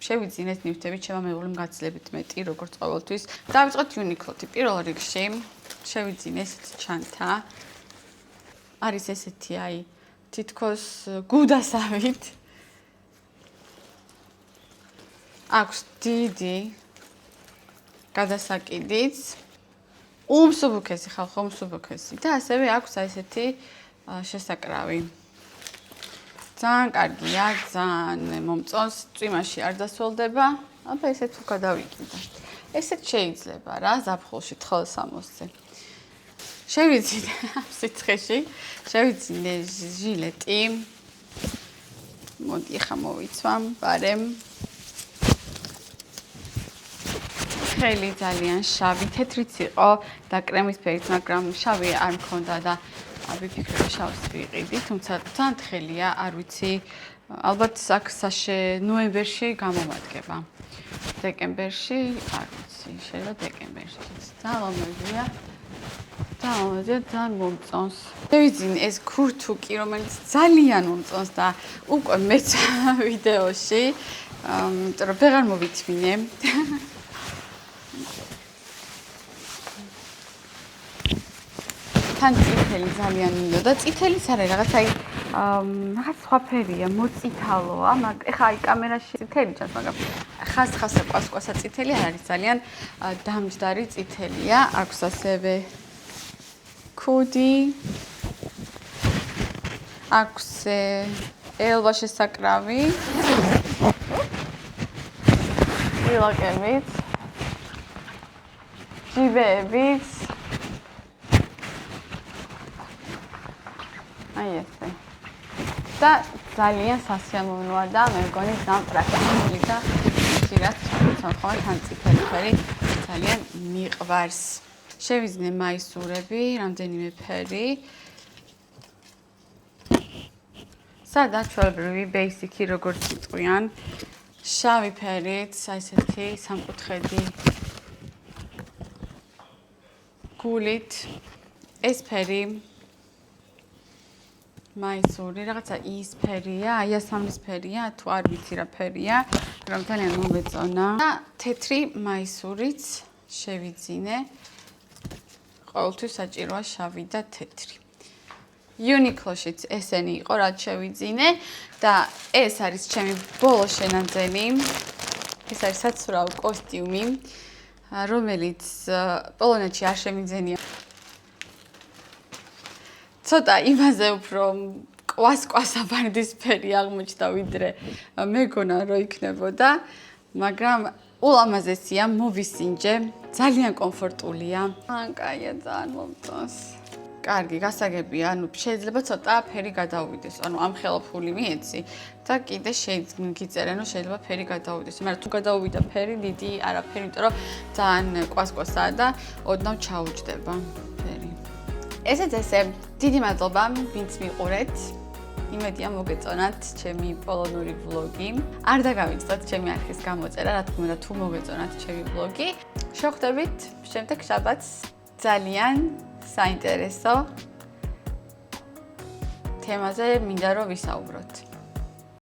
შევიძინეთ ნივთები, ჩემმა მეუღლემ გაცილებით მეტი, როგორც ყოველთვის. დავიწყოთ Uniqlo-თი. პირველ რიგში შევიძინე ესეთი ჩანთა. არის ესეთი აი თითქოს გუდასავით. აქვს დიდი გადასაკიდიც. უმსუბუქესი ხალხო, უმსუბუქესი და ასევე აქვს აი ესეთი შესაკრავი. ძალიან კარგია, ძალიან მომწონს, წვიმაში არ დასველდება. აბა ესეც თუ გადავიკიდე. ესეც შეიძლება რა, ზაფხულში 960-ზე. შევიძინე ამ სიცხეში, შევიძინე ჟილეტი. მოდი ახლა მოვიცვამ, ბარემ. ხელი ძალიან შავი, თეთრიც იყო და კრემისფერიც, მაგრამ შავი არ მქონდა და ვიფიქრე შავს ვიყიდი, თუმცა ძალიან თხელია, არ ვიცი, ალბათ აქ ნოემბერში გამომადგება. დეკემბერში, არ ვიცი, შეიძლება დეკემბერში. ძალიან მომეძია. ძალიან მომწონს. შევიძინე ეს ქურთუკი, რომელიც ძალიან მომწონს და უკვე მეც ვიდეოში, იმიტომ რომ ვეღარ მოვითმინე. თან წითელი ძალიან მინდოდა. წითელიც არის რაღაც აი რაღაც სხვა ფერია, მოწითალოა, მაგრამ ეხა აი კამერაში წითელი ჩანს, მაგრამ ხასხასა ყვასყვასა წითელი არ არის, ძალიან დამჯდარი წითელია. აქვს ასევე კუდი. აქვს ელვა შესაკრავი. ილაკებით. ჯიბეებით. აი ესე. და ძალიან სასიამოვნოა და მე მგონი ძალიან პრაქტიკული და ხშირად ხომ თან წითელი ფერი ძალიან მიყვარს. შევიძინე მაისურები, რამდენიმე ფერი. სადაჩვეულებრივი basic-ი როგორც იტყვიან. შავი ფერით, აი ესეთი სამკუთხედი გულით. ეს ფერი მაისური, რაღაცა ის ფერია, აი ასამის ფერია, თუ არ ვიცი რა ფერია, მაგრამ ძალიან მომეწონა. და თეთრი მაისურიც შევიძინე. ყოველთვის საჭიროა შავი და თეთრი. Uniqlo-შიც ესენი იყო, რაც შევიძინე და ეს არის ჩემი ბოლო შენაძენი. ეს არის საცურაო კოსტიუმი, რომელიც პოლონეთში არ შემიძენია. ცოტა იმაზე უფრო კვასკვასაბარდისფერი აღმოჩნდა, ვიდრე მეგონა რომ იქნებოდა, მაგრამ ულამაზესია, მოვისინჯე, ძალიან კომფორტულია. კაია, ძალიან მომწონს. კარგი, გასაგებია, ანუ შეიძლება ცოტა ფერი გადაუვიდეს, ანუ ამხელაფული მიეცი და კიდე გიწერენ, რომ შეიძლება ფერი გადაუვიდეს. მაგრამ თუ გადაუვიდა ფერი, დიდი არაფერი, იმიტომ რომ ძალიან კვასკვასაა და ოდნავ ჩაუჯდება ფერი. ესეც ესე, დიდი მადლობა, ვინც მიყურეთ. იმედია მოგეწონათ ჩემი პოლონური ვლოგი. არ დაგავიწყდეთ ჩემი არხის გამოწერა, რა თქმა უნდა, თუ მოგეწონათ ჩემი ვლოგი. შევხვდებით შემდეგ შაბათს ძალიან საინტერესო თემაზე მინდა რომ ვისაუბროთ.